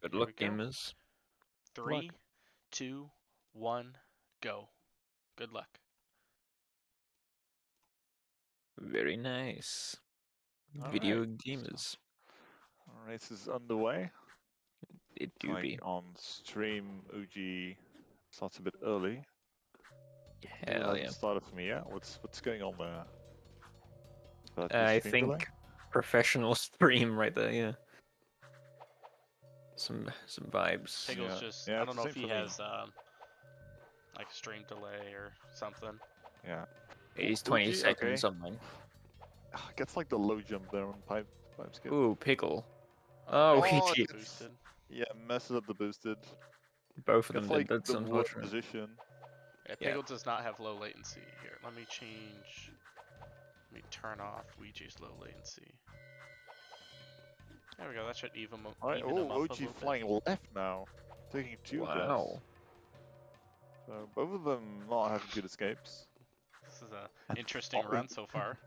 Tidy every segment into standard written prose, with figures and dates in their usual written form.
Good Here luck, we go. gamers. 3, 2, 1, go. Good luck. Very nice. All Video right, gamers. Race is underway. It It's do like be. on stream, Uji starts a bit early. It Hell hasn't yeah. started for me yet. What's going on there? Is that just I stream delay? think professional stream right there, yeah. Some vibes. Piggle's Yeah, just, yeah, I it's don't the know same if he for me. has like a stream delay or something. Yeah. He's Ooh, 20 Uji, seconds okay. something. Gets like the low jump there on pipe skip. Ooh, Pickle. Oh, Oh, he he Oh, did. boosted. yeah, messes up the boosted. Both of them Gets did. like That's the worst unfortunate. position. Yeah, Yeah. Piggle does not have low latency. Here, let me change. Let me turn off OuijiShi's low latency. There we go. That should even him Alright, even him oh, up a Uji little bit. flying left now. Taking 2 deaths. Wow. So both of them not having good escapes. This is a interesting run so far.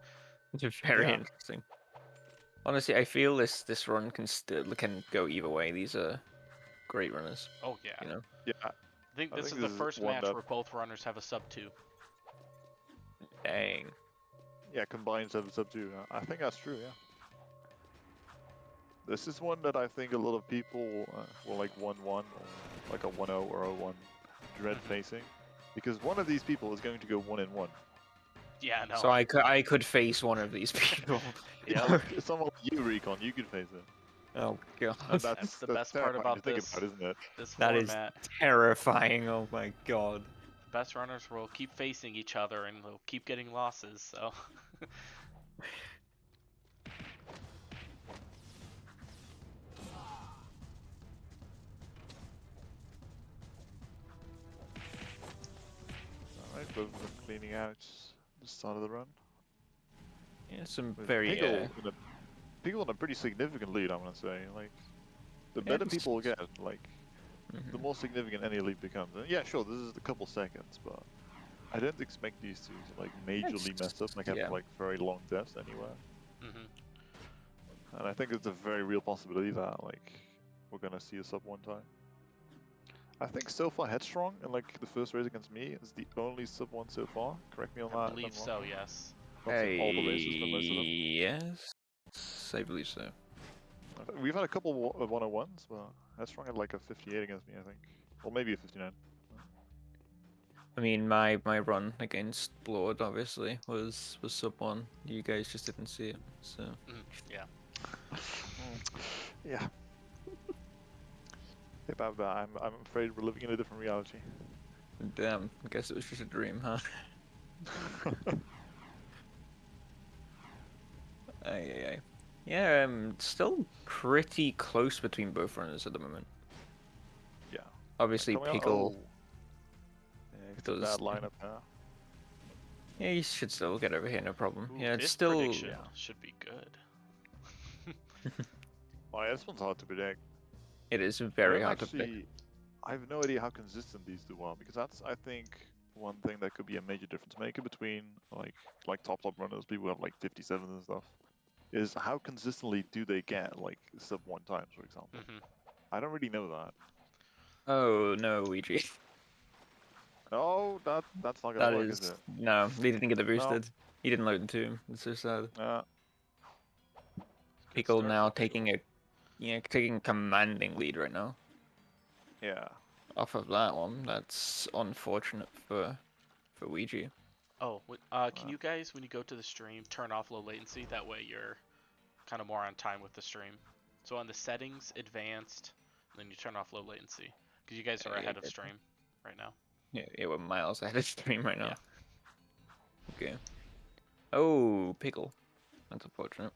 It's very Yeah. interesting. Honestly, I feel this run can go either way. These are great runners. Oh yeah. You know. Yeah, I think this is the first one match that, where both runners have a sub 2. Dang. yeah, combined 7 sub 2. I think that's true, yeah. This is one that I think a lot of people will like 1-1 or like a 1-0 or a 1 dread facing. Because one of these people is going to go 1-1. Yeah, no. So I could face one of these people. Yeah. Someone like you, Recon, you could face it. Oh god. And That's the best part terrifying to about think this. about, isn't it? This That is format. terrifying. Oh my god. Best runners will keep facing each other and they'll keep getting losses. So. Alright, both of them cleaning out the start of the run. Yeah, some With very Piggle in a pretty significant lead, I'm gonna say. Like, the Yeah, better people get, like, the mhm. more significant any lead becomes. And yeah, sure, this is a couple seconds, but I didn't expect these two to like majorly mess up, like have yeah. like very long deaths anywhere. Mhm. And I think it's a very real possibility that like we're gonna see a sub 1 time. I think so far Headstrong in like the first race against me is the only sub 1 so far. Correct me on that. I if I'm believe wrong. so. Yes. Not saying all the races, but most of them. Yes, I believe so. We've had a couple of 101s, but Headstrong had like a 58 against me, I think. Or maybe a 59. I mean, my run against Blood obviously was sub 1. You guys just didn't see it, so. Yeah. Yeah. About that, I'm afraid we're living in a different reality. Damn, I guess it was just a dream, huh? Aye. Yeah, still pretty close between both runners at the moment. Yeah. Obviously, Coming out- Pickle. oh. Yeah, it's a does- bad lineup now. Yeah, he should still get over here, no problem. Ooh, Yeah, it's this still. prediction yeah. should be good. Oh yeah, this one's hard to predict. It is I very don't hard to pick. actually, I have no idea how consistent these two are, because that's, I think, one thing that could be a major difference maker between like top runners, people who have like 57s and stuff, is how consistently do they get like sub 1 times, for example. Mhm. I don't really know that. Oh no, Ouija. Oh, that's not gonna That work, is is it? no. He didn't get the No. boosted. He didn't load into him. It's so sad. Good Pickle start now for taking Pickle. taking commanding lead right now. Yeah. Off of that one, that's unfortunate for Ouija. Oh, can you guys, when you go to the stream, turn off low latency? That way you're kind of more on time with the stream. So on the settings, advanced, then you turn off low latency. Because you guys are Yeah, ahead of good. stream right now. Yeah, we're miles ahead of stream right now. Yeah. Okay. Oh, Pickle. That's unfortunate.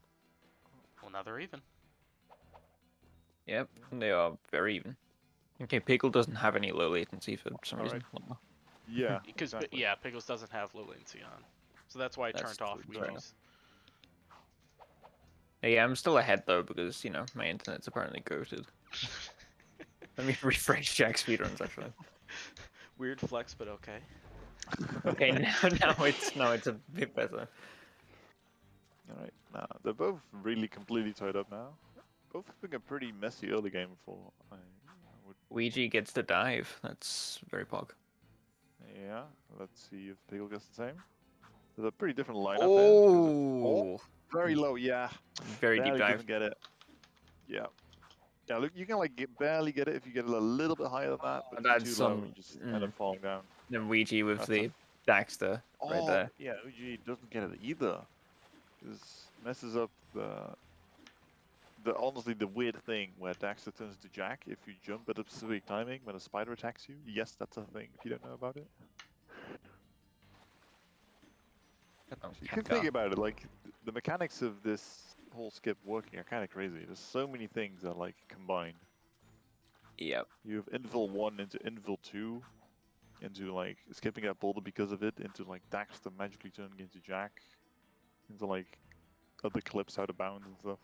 Well, now they're even. Yep, they are very even. Okay, Pickle doesn't have any low latency for some reason. Yeah. Because Exactly. yeah, Pickles doesn't have low latency on. So that's why I That's turned off true, fair Ouiji's. Yeah, I'm still ahead though because my internet's apparently goated. Let me refresh Jack speedruns actually. Weird flex, but okay. Okay, now it's a bit better. Alright, now they're both really completely tied up now. both having a pretty messy early game for. I would. Ouija gets the dive. That's very pog. Yeah. Let's see if Piggle gets the same. There's a pretty different lineup here. Oh, Very low. Yeah. very deep Barely dive. doesn't get it. Yeah. Yeah. Look, you can like barely get it if you get it a little bit higher than that, but if you're That's too low, some you just end up falling down. then Ouija with That's the Daxter right Oh, there. yeah. OG doesn't get it either. This messes up the honestly the weird thing where Daxter turns to Jack if you jump at a specific timing when a spider attacks you. Yes, that's a thing if you don't know about it. Oh, So you can think about it, like the mechanics of this whole skip working are kind of crazy. There's so many things that like combine. Yep. You have Invil 1 into Invil 2, into like skipping that boulder because of it, into like Daxter magically turning into Jack, into like other clips out of bounds and stuff.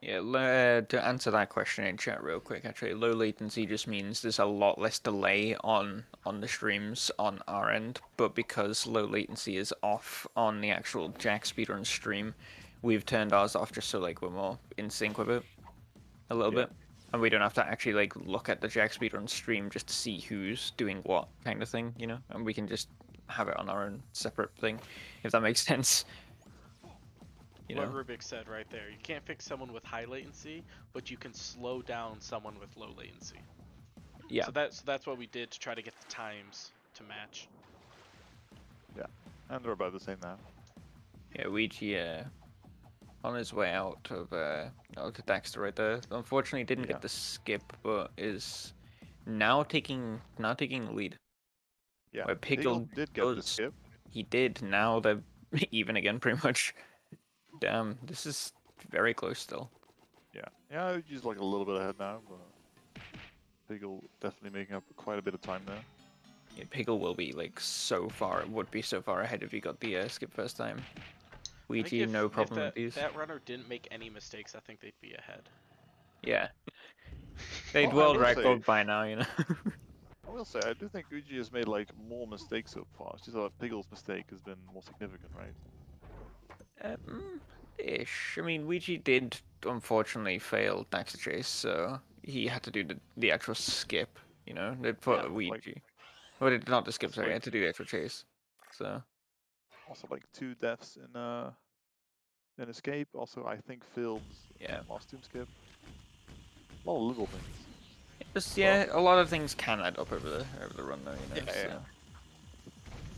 Yeah, to answer that question in chat real quick, actually, low latency just means there's a lot less delay on the streams on our end, but because low latency is off on the actual Jack speedrun stream, we've turned ours off just so like we're more in sync with it a little Yeah. bit, and we don't have to actually like look at the Jack speedrun stream just to see who's doing what kind of thing, you know, and we can just have it on our own separate thing, if that makes sense. You What know? Rubik said right there. You can't fix someone with high latency, but you can slow down someone with low latency. Yeah. So that's what we did to try to get the times to match. Yeah, and they're about the same now. Yeah, Ouija on his way out of to Daxter right there. Unfortunately, didn't Yeah. get the skip, but is now taking the lead. Yeah, Where Piggle Piggle did get the does, skip. he did. Now they're even again, pretty much. Damn, this is very close still. Yeah, yeah, he's like a little bit ahead now, but Piggle definitely making up quite a bit of time there. Yeah, Piggle will be like would be so far ahead if he got the skip first time. I think Ouija, no if problem with these. that runner didn't make any mistakes, I think they'd be ahead. Yeah, they'd Well, I world will say, record by now, you know. I do think Uji has made like more mistakes so far. It's just that Piggle's mistake has been more significant, right? Ish. I mean, Ouija did unfortunately fail Daxter Chase, so he had to do the actual skip. You know, they put Yeah, Ouija. Well, not the skip. also Sorry, he like had to do the actual chase. So also like 2 deaths in escape. Also, I think Phil's yeah, last tomb skip. A lot of little things. just Well, yeah, a lot of things can add up over the run, though. You know. yeah, So yeah.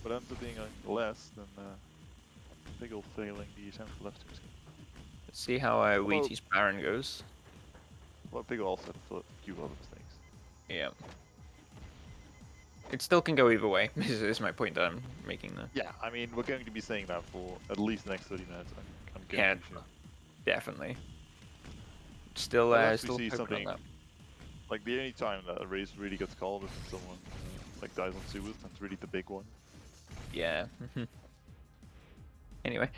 But ends up being less than Piggle failing the attempt for left tomb skip. let's see how Ouija's Baron goes. Well, Piggle also had a few other mistakes. Yeah. It still can go either way. Is my point that I'm making there. Yeah, I mean, we're going to be saying that for at least the next 30 minutes. I'm Yeah, guaranteed. definitely. Still, Unless we still see hoping on something that. like the only time that a race really gets called is when someone like dies on sewers. That's really the big one. Yeah. Anyway,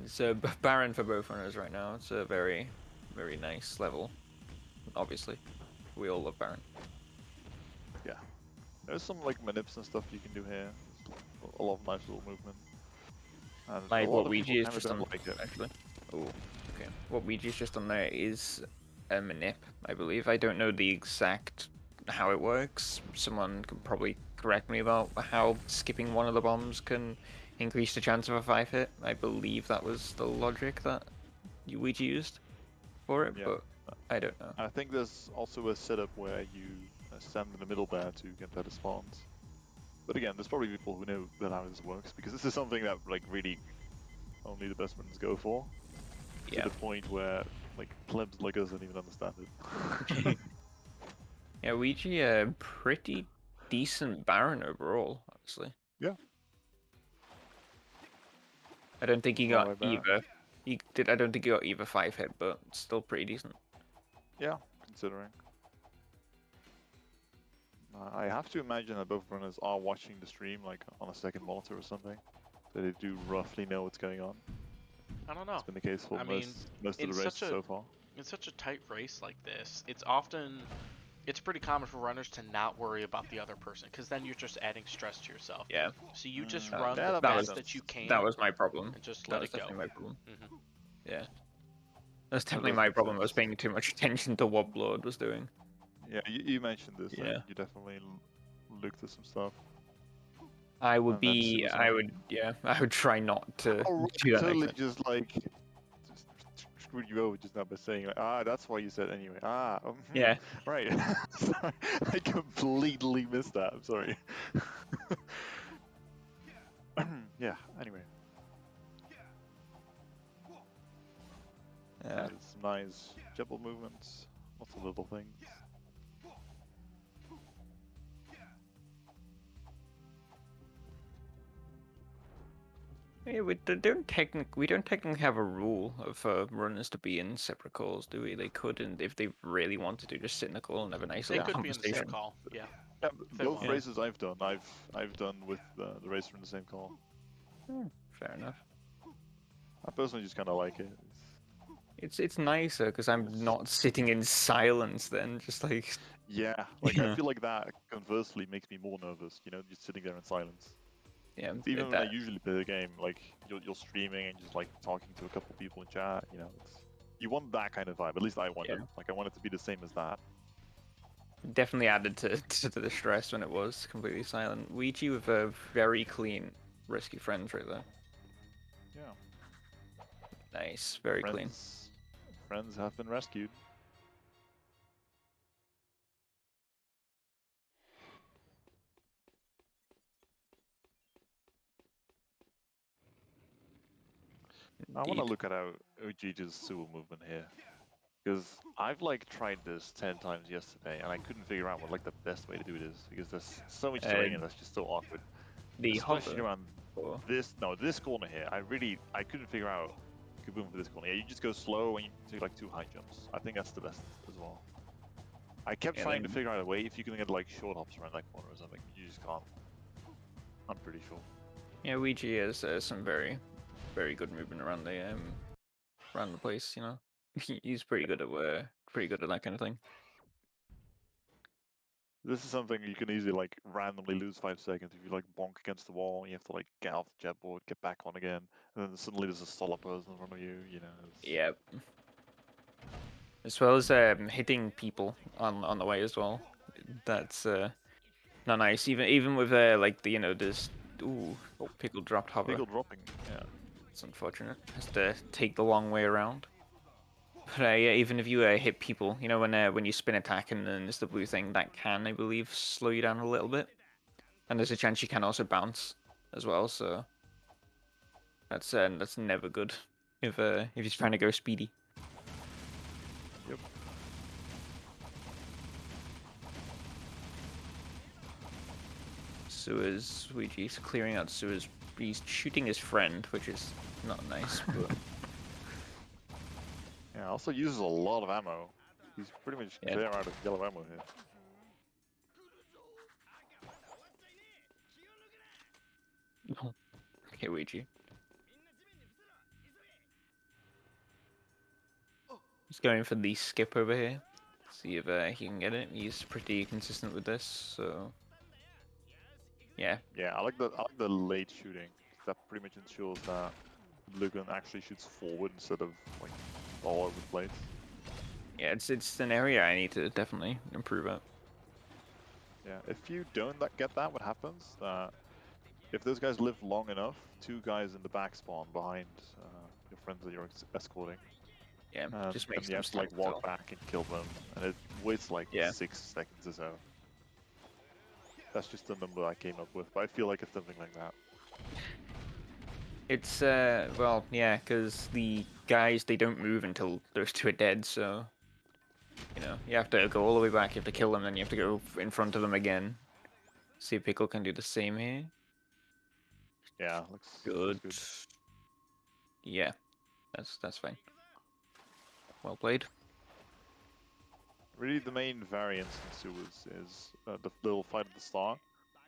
so Baron for both runners right now. It's a very, very nice level. Obviously, we all love Baron. Yeah, there's some like manips and stuff you can do here. There's a lot of nice little movement. And Like a lot what of people Ouija is kind of just on. don't like it. Actually, oh, okay. What Ouija's just on there is a manip, I believe. I don't know the exact how it works. Someone can probably correct me about how skipping one of the bombs can increase the chance of a 5-hit. I believe that was the logic that Ouija used for it, Yeah. but I don't know. I think there's also a setup where you stand in the middle there to get better spawns. But again, there's probably people who know that how this works because this is something that like really only the best runners go for. Yeah. To the point where like plebs like us don't even understand it. Yeah, Ouija, a pretty decent Baron overall, honestly. Yeah. I don't think he Not got like Baron. either. He did. I don't think he got either 5-hit, but still pretty decent. Yeah, considering. I have to imagine that both runners are watching the stream like on a second monitor or something, so they do roughly know what's going on. I don't know. It's been the case for I mean, most of the races so far. In such a tight race like this, it's often it's pretty common for runners to not worry about the other person, because then you're just adding stress to yourself. Yeah. So you just Mm, run yeah, the that That makes best was that you sense. can that was my problem. and just That let was it go. definitely my problem. Hmm. Yeah. That's That definitely does my make problem. I was sense. paying too much attention to what Blood was doing. Yeah, you mentioned this, and Yeah. you definitely looked at some stuff. I would And then be, I suicide. would, yeah, I would try not to Oh, right, do that next totally time. just like just screwed you over just now by saying like, ah, that's why you said anyway. Ah, Yeah. right. Sorry, I completely missed that. I'm sorry. Yeah. Anyway, Yeah. some nice jumble movements, lots of little things. Yeah, we don't technically have a rule of runners to be in separate calls, do we? They could, and if they really wanted to, just sit in a call and have a nice They little Yeah. could be in the same conversation. call, yeah, Yeah, if they both want. Yeah. races I've done, I've done with the racer in the same call. Fair enough. I personally just kind of like it. It's nicer because I'm It's, not sitting in silence then, just like yeah, like I yeah, feel like that conversely makes me more nervous. You know, just sitting there in silence. yeah, Even when I that usually play the game, like you're streaming and just like talking to a couple people in chat, you know, it's you want that kind of vibe. At least I want yeah it. Like I want it to be the same as that. definitely added to to the stress when it was completely silent. Ouija with a very clean rescue friends right there. Yeah, Nice, very clean. friends have been rescued. I want to Indeed. look at our OG's sewer movement here because I've like tried this 10 times yesterday and I couldn't figure out what like the best way to do it is because there's so much Uh, terrain and that's just so awkward, the especially hover. around Or this corner here. I couldn't figure out Kaboom for this corner. Yeah, you just go slow and you take like 2 high jumps. I think that's the best as well. I kept yeah, trying to then figure out a way if you can get like short hops around that corner or something. You just can't. I'm pretty sure. yeah, Ouija has some very good movement around the place. You know, he's pretty good at that kind of thing. This is something you can easily like randomly lose 5 seconds if you like bonk against the wall. You have to like get off the jet board, get back on again, and then suddenly there's a solid person in front of you. You know. Yeah, as well as hitting people on the way as well. That's not nice. Even with like the this Oh, pickle dropped hover. Pickle dropping. Yeah. It's unfortunate. Has to take the long way around. But yeah, even if you hit people, you know when you spin attack and then there's the blue thing, that can I believe slow you down a little bit. And there's a chance you can also bounce as well. So that's never good if you're trying to go speedy. Yep. Sewers, Ouija's clearing out sewers. He's shooting his friend, which is not nice. But Yeah. Also uses a lot of ammo. He's pretty much yeah. clear out of yellow ammo here. Okay, Ouija. He's going for the skip over here. See if he can get it. He's pretty consistent with this, so yeah. Yeah, I like the late shooting. That pretty much ensures that blue gun actually shoots forward instead of like all over the place. Yeah, it's an area I need to definitely improve at. Yeah, if you don't get that, what happens? If those guys live long enough, 2 guys in the back spawn behind your friends that you're escorting, Yeah, just and makes you them have to stand like still. walk back and kill them, and it waits like Yeah. 6 seconds or so. That's just the number I came up with, but I feel like it's something like that. It's well, yeah, because the guys they don't move until those two are dead, so you have to go all the way back, you have to kill them, then you have to go in front of them again. See if Pickle can do the same here. Yeah, looks Good. good. Yeah, that's fine. Well played. Really, the main variance in sewers is the little fight at the start.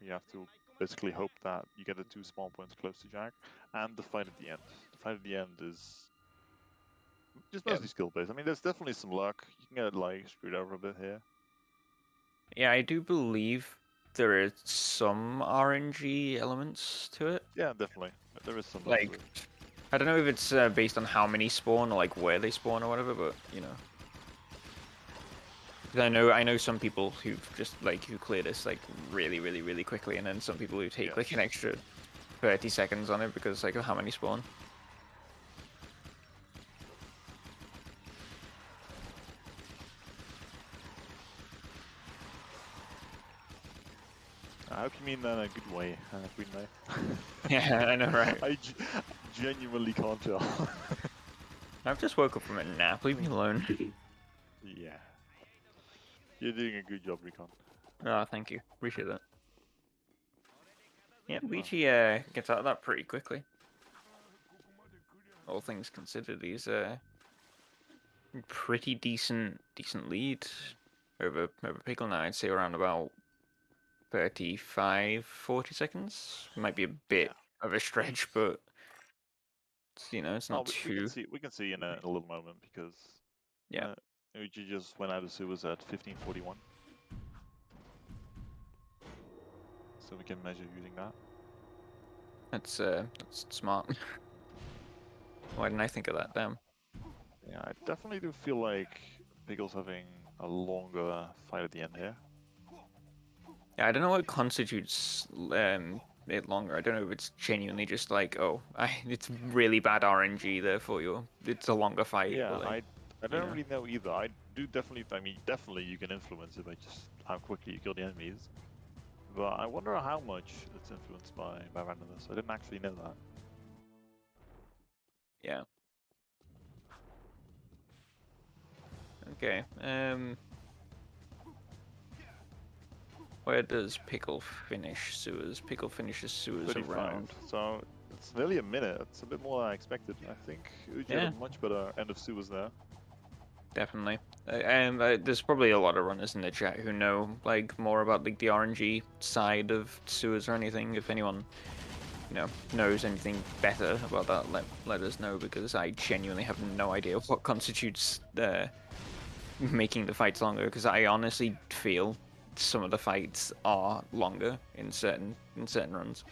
You have to basically hope that you get the 2 spawn points close to Jack, and the fight at the end. The fight at the end is just Yeah. mostly skill based. I mean, there's definitely some luck. You can get like screwed over a bit here, Yeah, I do believe there is some RNG elements to it. Yeah, definitely. There is some buff to Like, it. I don't know if it's based on how many spawn or like where they spawn or whatever, but you know. 'Cause I know some people who've just like who clear this like really, really, really quickly, and then some people who take like an Yes. extra 30 seconds on it because like of how many spawn. I hope you mean that in a good way, Green Knight. Yeah, I know, right? I genuinely can't tell. I've just woke up from a nap. Leave me alone. Yeah. You're doing a good job, Recon. Oh, thank you. Appreciate that. Yeah, Oh. OuijiShi gets out of that pretty quickly. All things considered, he's pretty decent lead over Pickle now. I'd say around about 35, 40 seconds. Might be a bit Yeah. of a stretch, but it's Oh, not we can too. see in a little moment because Yeah, Uji just went out of sewers at 1541, so we can measure using that. that's smart. Why didn't I think of that? Damn. Yeah, I definitely do feel like Pickle's having a longer fight at the end here. Yeah, I don't know what constitutes it longer. I don't know if it's genuinely just like, oh, it's really bad RNG, therefore it's a longer fight, Yeah, or like, I you don't know. really know either. I do definitely, I mean, definitely you can influence it by just how quickly you kill the enemies. But I wonder how much it's influenced by randomness. I didn't actually know that. Yeah. Okay. Where does Pickle finish sewers? Pickle finishes sewers 35. around. So it's nearly a minute. It's a bit more than I expected. I think Uji had Yeah, a much better end of sewers there. definitely. There's probably a lot of runners in the chat who know like more about like the RNG side of sewers or anything. If anyone knows anything better about that, let us know, because I genuinely have no idea what constitutes making the fights longer. Because I honestly feel some of the fights are longer in certain runs.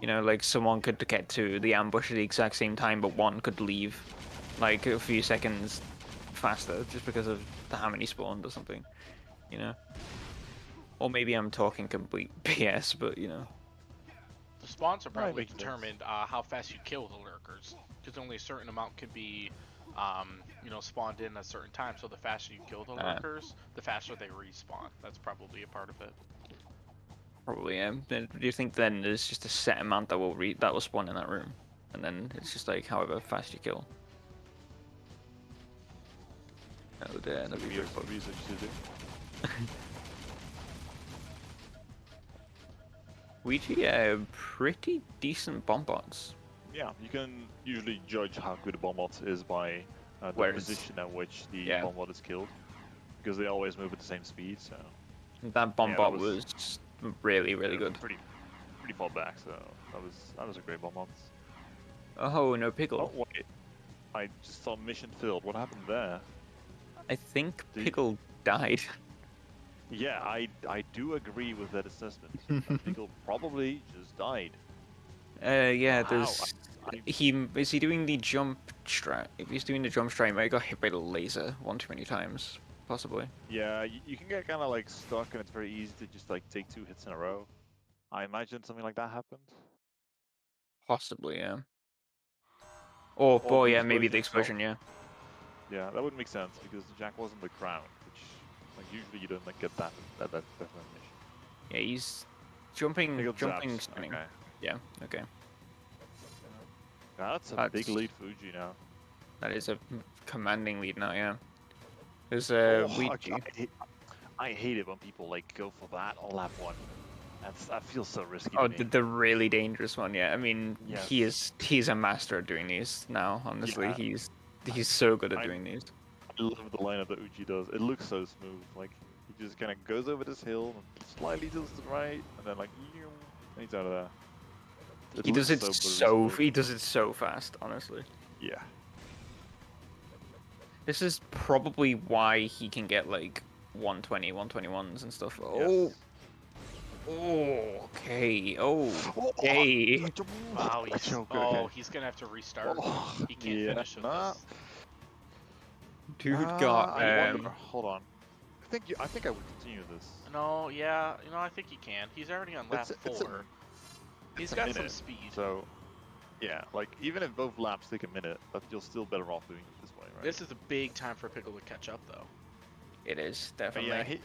Like someone could get to the ambush at the exact same time, but one could leave like a few seconds faster just because of how many spawned or something. You know, or maybe I'm talking complete BS, but The spawns are No, it probably makes sense. determined how fast you kill the lurkers, because only a certain amount can be, spawned in at a certain time. So the faster you kill the uh, lurkers, the faster they respawn. That's probably a part of it. probably. Do you think then there's just a set amount that will spawn in that room, and then it's just like however fast you kill? Oh dear, So that'd be we have pretty some fun. research to do. Ouija, pretty decent bomb bots. Yeah, you can usually judge how good a bombot is by the Whereas, position at which the yeah, bombot is killed, because they always move at the same speed. So that bomb yeah, that bot was was really, really good. pretty far back. So that was a great bombot. Oh, no Oh Pickle. wait, I just saw mission filled. What happened there? I think The Pickle died. Yeah, I do agree with that assessment. Pickle probably just died. Yeah, But how? there's I is he doing the jump strat? If he's doing the jump strat, he might have got hit by the laser one too many times, possibly. Yeah, you can get kind of like stuck, and it's very easy to just like take 2 hits in a row. I imagine something like that happened. Possibly, yeah. Or, Or the yeah, maybe the explosion itself. explosion, yeah. Yeah, that would make sense because Jack was on the ground, which like usually you don't like get that definition. Yeah, he's jumping, Pickle zaps. spinning. Okay. Yeah, okay. Now that's a big That's lead for Uji now. that is a commanding lead now, yeah. There's Oh, Ouija. I hate it when people like go for that on lap one. That feels so risky Oh, to me. the really dangerous one, yeah. I mean, Yes. he's a master at doing these now. Honestly, Yeah. he's so good at I doing these. I love the lineup that Uchi does. It looks so smooth. Like he just kind of goes over this hill and slightly tilts to the right, and then like, and he's out of there. It He does looks it so buttery smooth. he does it so fast, honestly. Yeah. This is probably why he can get like 120, 121s and stuff. Yes. Oh, okay. Oh, Oh, okay. Wow, he's okay. he's gonna have to restart. Oh, He can't yeah, finish with nah. this. Dude got I wonder. Hold on. I think I would continue this. No, yeah, I think he can. He's already on lap It's a 4. He's a got some minute, speed. So, yeah, like even if both laps take a minute, but you're still better off doing it this way, right? This is a big time for Pickle to catch up, though. It is But definitely.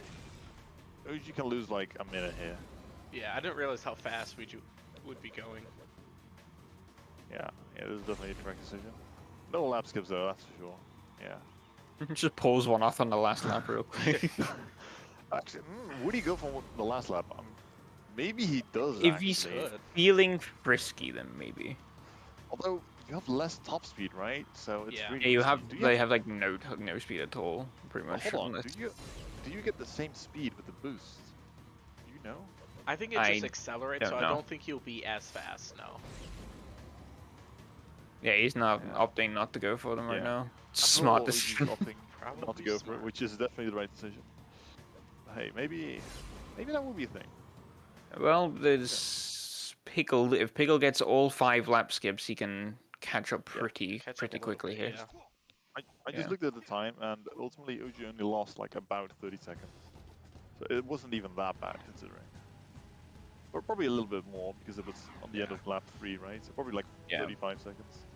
yeah, you can lose like a minute here. Yeah, I didn't realize how fast we would be going. Yeah, this is definitely a correct decision. No lap skips though, that's for sure. Yeah. Just pulls one off on the last lap real quick. Actually, would he go for the last lap? Maybe he does. If actually. he's Good. feeling frisky, then maybe. Although you have less top speed, right? So it's Yeah. really Yeah, you risky. have. They have like no speed at all, pretty much. Hold on. unless- Do you get the same speed with the boost? Do you know? I think it I just accelerates, don't so I know. don't think he'll be as fast, no. Yeah, he's not Yeah. opting not to go for them right Yeah. now. After Smart all, he's decision. opting Probably not to go for smart. it, which is definitely the right decision. Hey, maybe that would be a thing. Well, there's Pickle. If Pickle gets all 5 lap skips, he can catch up Yeah, pretty catch up a pretty little quickly bit, here. yeah. I just Yeah. looked at the time, and ultimately Uji only lost like about 30 seconds. So it wasn't even that bad considering. Or probably a little bit more because it was on the end of lap 3, right? So probably like Yeah. 35 seconds.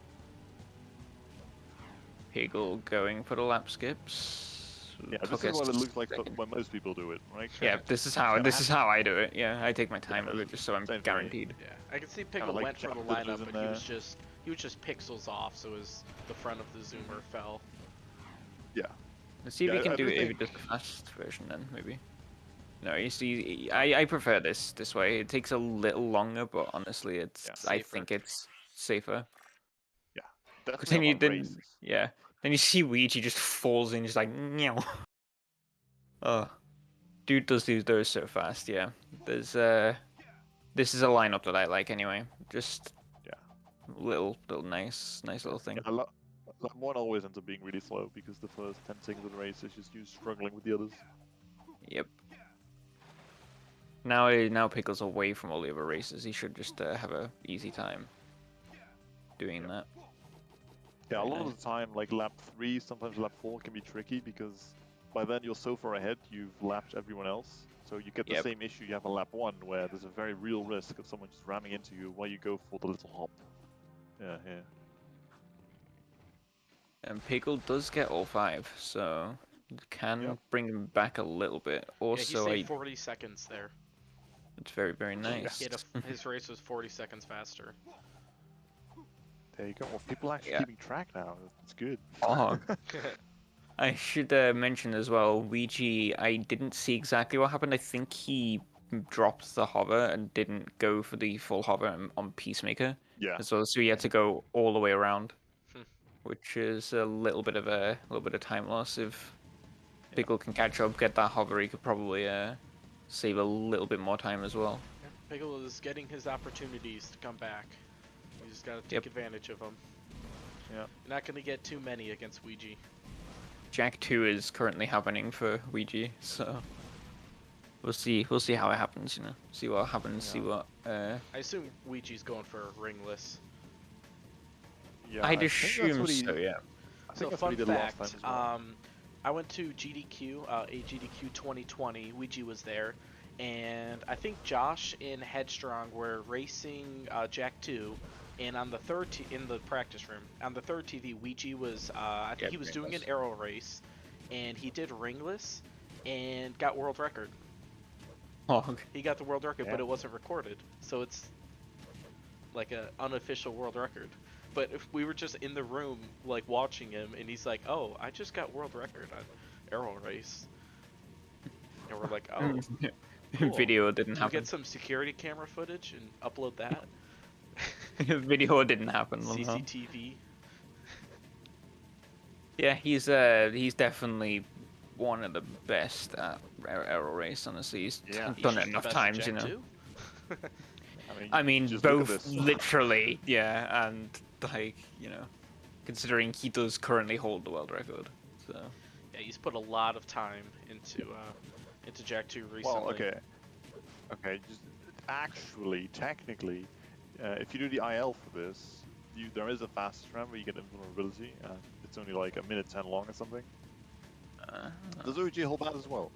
Pickle going for the lap skips. Yeah, this Cook is what it gets looks like second. when most people do it, right? Yeah, this is how I do it. Yeah, I take my time Yeah, with it just so I'm same for me. guaranteened. Yeah, I can see Pickle like went for the jump glitches lineup, in but there. he was just pixels off, so the front of the zoomer fell. Yeah. Let's see if Yeah, we can I do do it if it think- does the fast version then, maybe. No, you see, I prefer this way. It takes a little longer, but honestly, it's Yeah. I Safer. think it's safer. Because Definitely then on you races. yeah, then you see Ouija just falls in, just like meow. Oh, dude does those so fast. Yeah, there's this is a lineup that I like anyway. Just Yeah. little nice little thing. Yeah, lap 1 always ends up being really slow because the first 10 seconds of the race is just you struggling with the others. Yep. Now Pickle's away from all the other races. He should just have a easy time doing that. Yeah, a Very lot nice. of the time, like lap 3, sometimes lap 4 can be tricky because by then you're so far ahead, you've lapped everyone else. So you get the Yep. same issue you have on lap 1, where there's a very real risk of someone just ramming into you while you go for the little hop. Yeah. And Pickle does get all 5, so can Yep. bring him back a little bit. Yeah, he Also, saved 40 seconds there. it's very nice. His race was 40 seconds faster. There you go. Well, people are actually Yeah. keeping track now. It's good. Oh, I should mention as well, Ouija, I didn't see exactly what happened. I think he dropped the hover and didn't go for the full hover on Peacemaker. Yeah. So he had to go all the way around, Hmm. which is a little bit of time loss. If Pickle can catch up, get that hover, he could probably save a little bit more time as well. Pickle is getting his opportunities to come back. You just gotta take Yep. advantage of them. Yeah. You're not gonna get too many against Ouija. Jack 2 is currently happening for Ouija, so we'll see how it happens, see what happens, see what I assume Ouija's going for ringless. Yeah. I'd I think that's assume what he- so, yeah. I think So that's what fun he did last fact, time as well. I went to GDQ, AGDQ 2020. Ouija was there, and I think Josh and Headstrong were racing Jack 2, and on the third in the practice room, on the third TV, Ouija was I think Yeah, he was doing an ringless. arrow race, and he did ringless, and got world record. Oh, He got the world record, but Yeah. it wasn't recorded, so it's like an unofficial world record. But if we were just in the room, like watching him, and he's like, "Oh, I just got world record on arrow race," and we're like, "Oh, cool. Video didn't Can we happen. get some security camera footage and upload that?" Video didn't happen. well, no. CCTV. Yeah, he's definitely one of the best at arrow race. Honestly, he's Yeah. He's done just it the enough best at times, Jack too? I mean, just look at both this. literally, yeah, and like considering he does currently hold the world record, so Yeah, he's put a lot of time into Jack 2 recently. Well, okay. Okay, just actually, technically, if you do the IL for this, there is a fast round where you get invulnerability, and it's only like 1:10 long or something. Does OG hold that as well?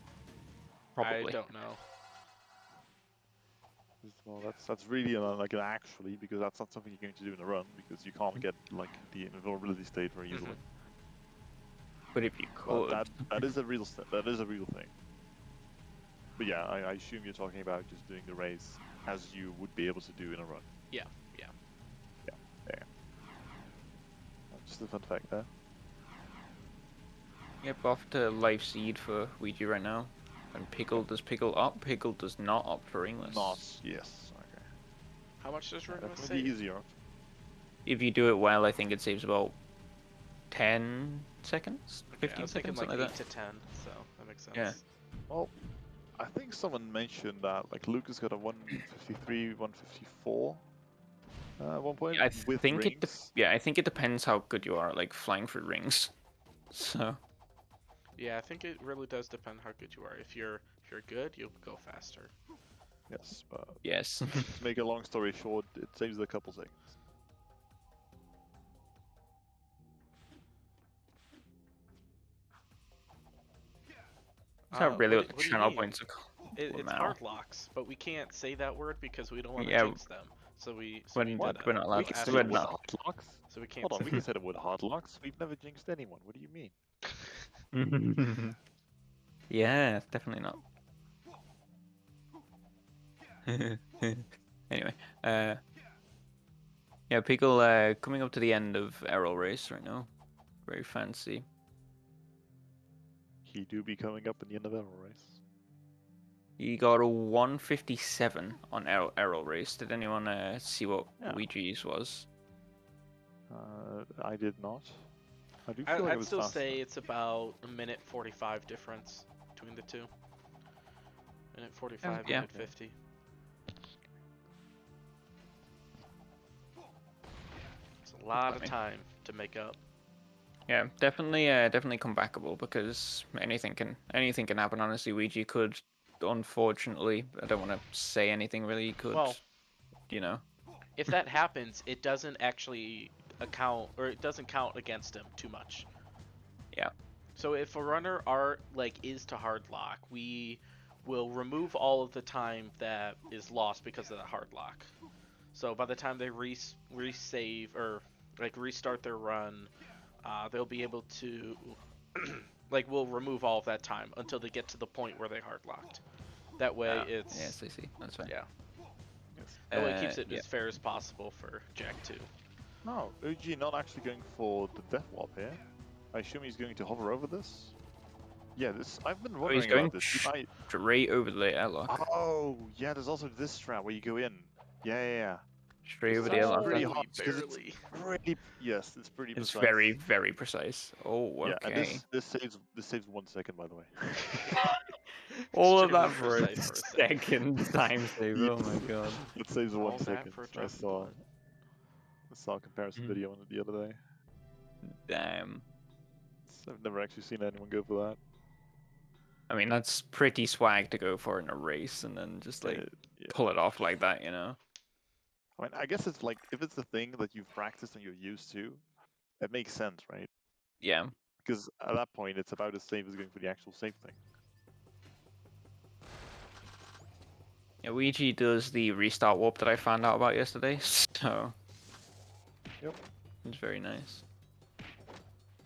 Probably. I don't know. Well, that's really like an actually, because that's not something you're going to do in a run, because you can't get like the invulnerability state very easily. But if you But could, that is a real thing. But yeah, I assume you're talking about just doing the race as you would be able to do in a run. Yeah. Just a fun fact there. yep, off to life seed for Ouija right now. And Pickle, does Pickle opt? Pickle does not opt for Ringless. Not, yes, okay. How much does Ringless Definitely save? easier. If you do it well, I think it saves about 10 seconds? Okay, 15 I was thinking seconds, like something 8 like to 10, so that makes sense. Yeah. Well, I think someone mentioned that like Lucas got a 153, 154 at one point I with think rings. I think it depends how good you are at like flying through rings. So Yeah, I think it really does depend how good you are. If you're good, you'll go faster. Yes, but yes. to make a long story short, it saves a couple seconds. That's how really what what do you channel mean? points are called. It's Wow. hard locks, but we can't say that word because we don't want to Yeah, jinx them. So we we're did not a allowed We to can say say we're the word not. hard locks. so we can't Hold on, say we can say the word hard locks. We've never jinxed anyone. What do you mean? Yeah, definitely not. Anyway, yeah, Pickle coming up to the end of Arrow Race right now. Very fancy. He do be coming up in the end of Arrow Race. He got a 157 on Arrow Race. Did anyone see what Yeah. Ouiji's was? I did not. I do feel like it I'd was still faster. say it's about a minute 45 difference between the two. Minute 45, Yeah. minute 50. It's a lot of time to make up. Yeah, definitely comebackable because anything can happen. Honestly, Ouija could, unfortunately, I don't want to say anything really. He could, Well, you know. if that happens, it doesn't actually account, or it doesn't count against him too much. Yeah. So if a runner is to hard lock, we will remove all of the time that is lost because of the hard lock. So by the time they resave or like restart their run, they'll be able to we'll remove all of that time until they get to the point where they hard locked. That way it's Yes, I see. That's fine. yeah. Yes. That way it keeps it yeah. as fair as possible for Jack 2. No, OG not actually going for the death warp here. I assume he's going to hover over this. Yeah, this I've been Oh, wondering he's going about this. straight over the airlock. Oh, yeah. There's also this strat where you go in. Yeah. Straight over It's the actually airlock. pretty Holy hard because it's barely. pretty. Yes, it's pretty It's precise. very precise. Oh, okay. Yeah, and this saves 1 second, by the way. All of Extremely that for a precise for a second. second time save. Oh my Yes. god. It saves All 1 that second. for a I drop of saw blood. a comparison Mhm. video on it the other day. Damn. I've never actually seen anyone go for that. I mean, that's pretty swag to go for in a race and then just like Yeah. pull it off like that, you know? I mean, I guess it's like if it's the thing that you've practiced and you're used to, it makes sense, right? Yeah. Because at that point, it's about as safe as going for the actual safe thing. Yeah, Ouija does the restart warp that I found out about yesterday, so Yep. it's very nice.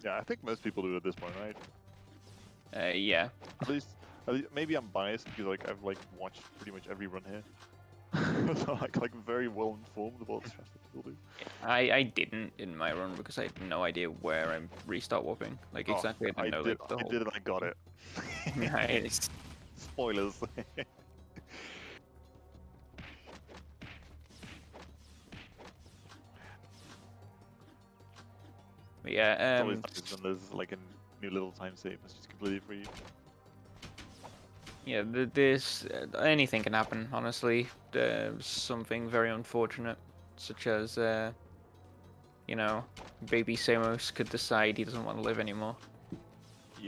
Yeah, I think most people do it at this point, right? Yeah. At least maybe I'm biased because like I've like watched pretty much every run here, so like very well informed about the stuff that people do. I didn't in my run because I had no idea where I'm restart warping. Like exactly, I didn't know like the I whole. did, and I got it. Nice. Spoilers. But yeah. It's always nice when there's like a new little time save that's just completely free. Yeah, this anything can happen. Honestly, something very unfortunate, such as you know, baby Samos could decide he doesn't want to live anymore.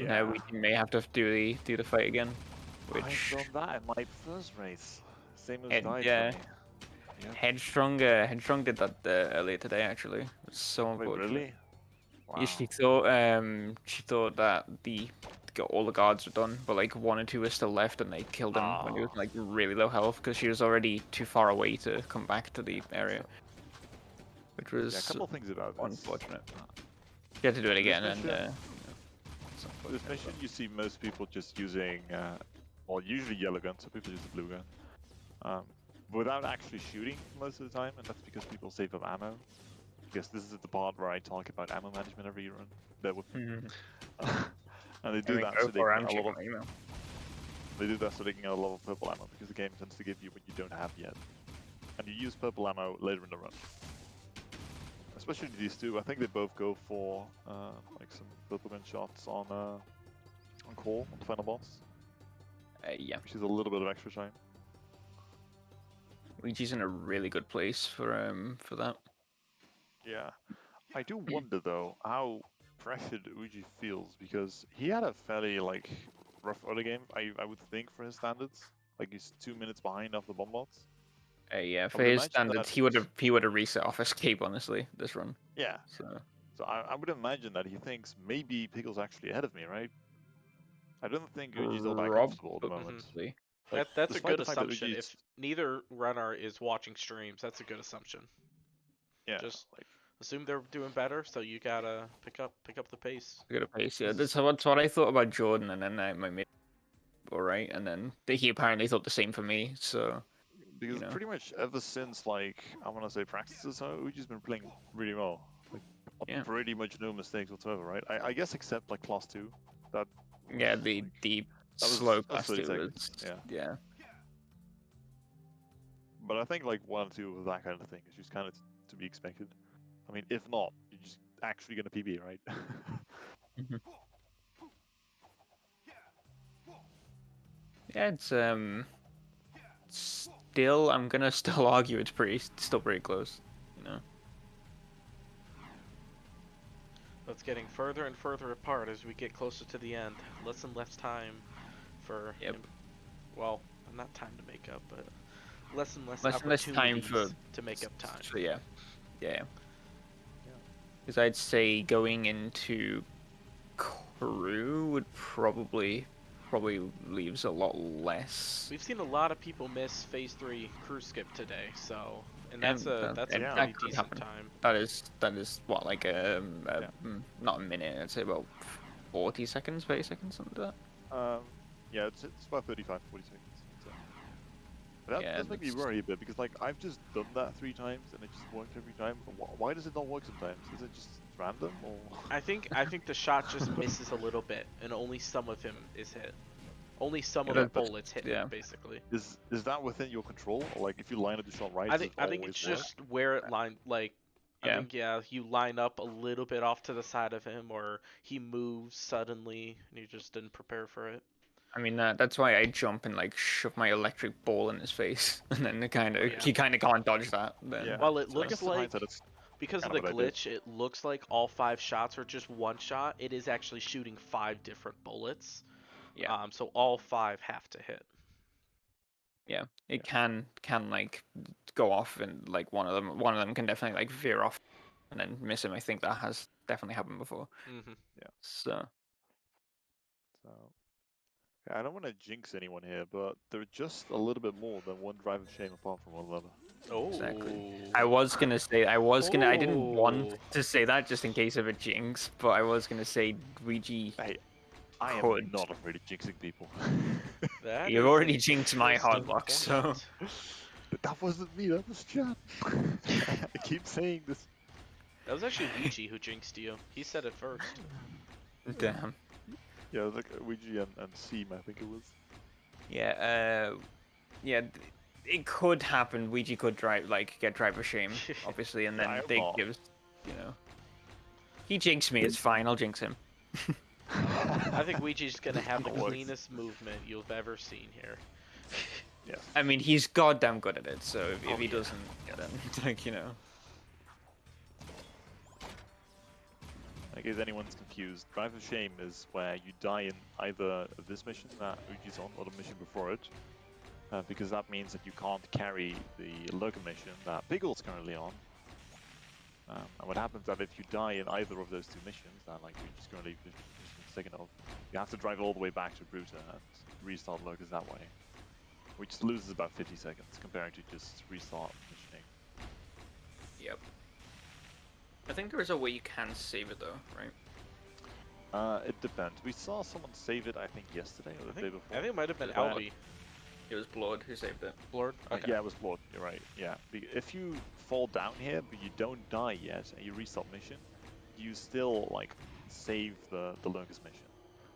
Yeah. we may have to do the fight again, I've which done that in my first race. Same as and died yeah, for me. Yep. Headstrong did that earlier today actually. It's so Wait, unfortunate. really? Yeah, Wow. she thought that all the guards were done, but like one or two were still left, and they killed him when he was Ah. like really low health because she was already too far away to come back to the area, which Yeah, a was couple of things about this. unfortunate. She had to do it This again, and mission, it's this unfortunate, mission, but- you see most people just using, well, usually yellow gun, so people use the blue gun, without actually shooting most of the time, and that's because people save up ammo. Because this is the part where I talk about ammo management every run. That would, Mhm. and they I do mean, that go so they for it, can I'm get a lot checking of. my email. They do that so they can get a lot of purple ammo because the game tends to give you what you don't have yet, and you use purple ammo later in the run. Especially these two, I think they both go for like some purple gun shots on call on the final boss, Yeah, which is a little bit of extra time. Ouiji's in a really good place for that. Yeah, I do wonder though how pressured Uji feels because he had a fairly like rough early game. I would think for his standards, like he's 2 minutes behind off the bomb bots. Yeah, I for would his imagine standards, that. he would have reset off escape honestly this run. Yeah, So so I would imagine that he thinks maybe Pickle's actually ahead of me, right? I don't think Uji's all that comfortable at the moment. probably. Like, That's a despite good the fact that assumption. Uji's, If neither runner is watching streams, that's a good assumption. yeah, Just like assume they're doing better, so you gotta pick up the pace. Good at pace, yeah. this, That's what I thought about Jordan, and then I made all right, and then he apparently thought the same for me. So because know, pretty much ever since like I want to say practices, Uji's been playing really well. Like yeah, pretty much no mistakes whatsoever, right? I guess except like class 2, that yeah. was, The like, the that slow was class 30 two seconds. was Yeah, yeah. but I think like 1 or 2 of that kind of thing is just kind of to be expected. I mean, if not, you're just actually gonna PB, right? Mhm. Yeah, still I'm gonna still argue it's still pretty close. You know. It's getting further and further apart as we get closer to the end. Less and less time for Yep. well, not time to make up, but less and less Less and less time opportunities for to make up time. So yeah, yeah. Yeah. Because I'd say going into crew would probably leaves a lot less. We've seen a lot of people miss phase 3 crew skip today, so and And that's a yeah. pretty that could decent happen. time. That is what like not a minute. I'd say about 40 seconds, 30 seconds, something like Yeah, it's about 35, 40 seconds. So. But that Yeah, does make me that's- worry a bit because like I've just done that 3 times and it just worked every time. Why does it not work sometimes? Is it just random or? I think the shot just misses a little bit, and only some of him is hit. Only some Yeah, of the that- that's- bullets hit yeah. him, basically. Is that within your control? Or, like if you line up the shot right, I does think it I think always it's work? just where it line like. I Yeah. think you line up a little bit off to the side of him, or he moves suddenly, and you just didn't prepare for it. I mean that's why I jump and like shove my electric ball in his face, and then Yeah. he kind of can't dodge that. Then. Yeah. Well, it So I looks guess in like hindsight, it's because of kind the of what I did. glitch, it looks like all 5 shots are just one shot. It is actually shooting 5 different bullets. Yeah. So all 5 have to hit. Yeah, it can like go off, and like one of them can definitely like veer off and then miss him. I think that has definitely happened before. Mm-hmm. So So yeah, I don't want to jinx anyone here, but they're just a little bit more than one drive of shame apart from one another. Oh. exactly. I didn't want to say that just in case of a jinx, but I was gonna say Ouija. Hey, I am Could. not afraid of jinxing people. That You've is already an jinxed my hard interesting luck, so point. But that wasn't me, that was Chad. I keep saying this. That was actually OuijiShi who jinxed you. He said it first. damn. Yeah, it was like Ouija and Seam, I think it was. Yeah. It could happen. Ouija could get driver shame, obviously, and Yeah, then I hope they not. gives, he jinxed me. It's fine. I'll jinx him. I think OuijiShi's gonna have the That works. cleanest movement you've ever seen here. Yeah. I mean, he's goddamn good at it. So if Oh, he yeah. doesn't, then like if anyone's confused, Drive of Shame is where you die in either this mission that Uji's on or the mission before it, because that means that you can't carry the Lurker mission that Piggle's currently on. And what happens that if you die in either of those two missions, that like Uji's currently second of, you have to drive all the way back to Bruta and restart Lurkers that way, which loses about 50 seconds compared to just restart missioning. Yep. I think there is a way you can save it though, right? It depends. We saw someone save it, I think, yesterday or the day before. I think it might have been Where- Elby. It was Blood who saved it. Lord? Okay. Yeah, it was Blood. You're right. Yeah. If you fall down here but you don't die yet and you restart mission, you still like save the Lurkers mission.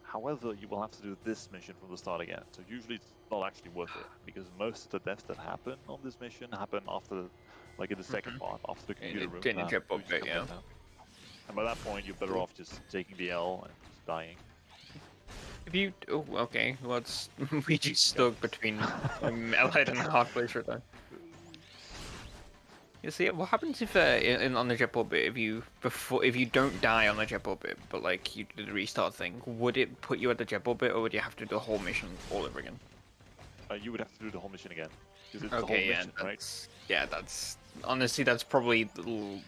However, you will have to do this mission from the start again. So usually it's not actually worth it because most of the deaths that happen on this mission happen after, like in the second part, after the computer room. Didn't jump up Uji bit, comes yeah. in now. And by that point, you're better off just taking the L and just dying. If you okay, well it's we just stuck between Allied and hard place right there. You see, what happens if on the jetboard bit, if you don't die on the jetboard bit, but like you did the restart thing, would it put you at the jetboard bit, or would you have to do the whole mission all over again? You would have to do the whole mission again because it's the whole Okay, yeah, mission, right? that's honestly that's probably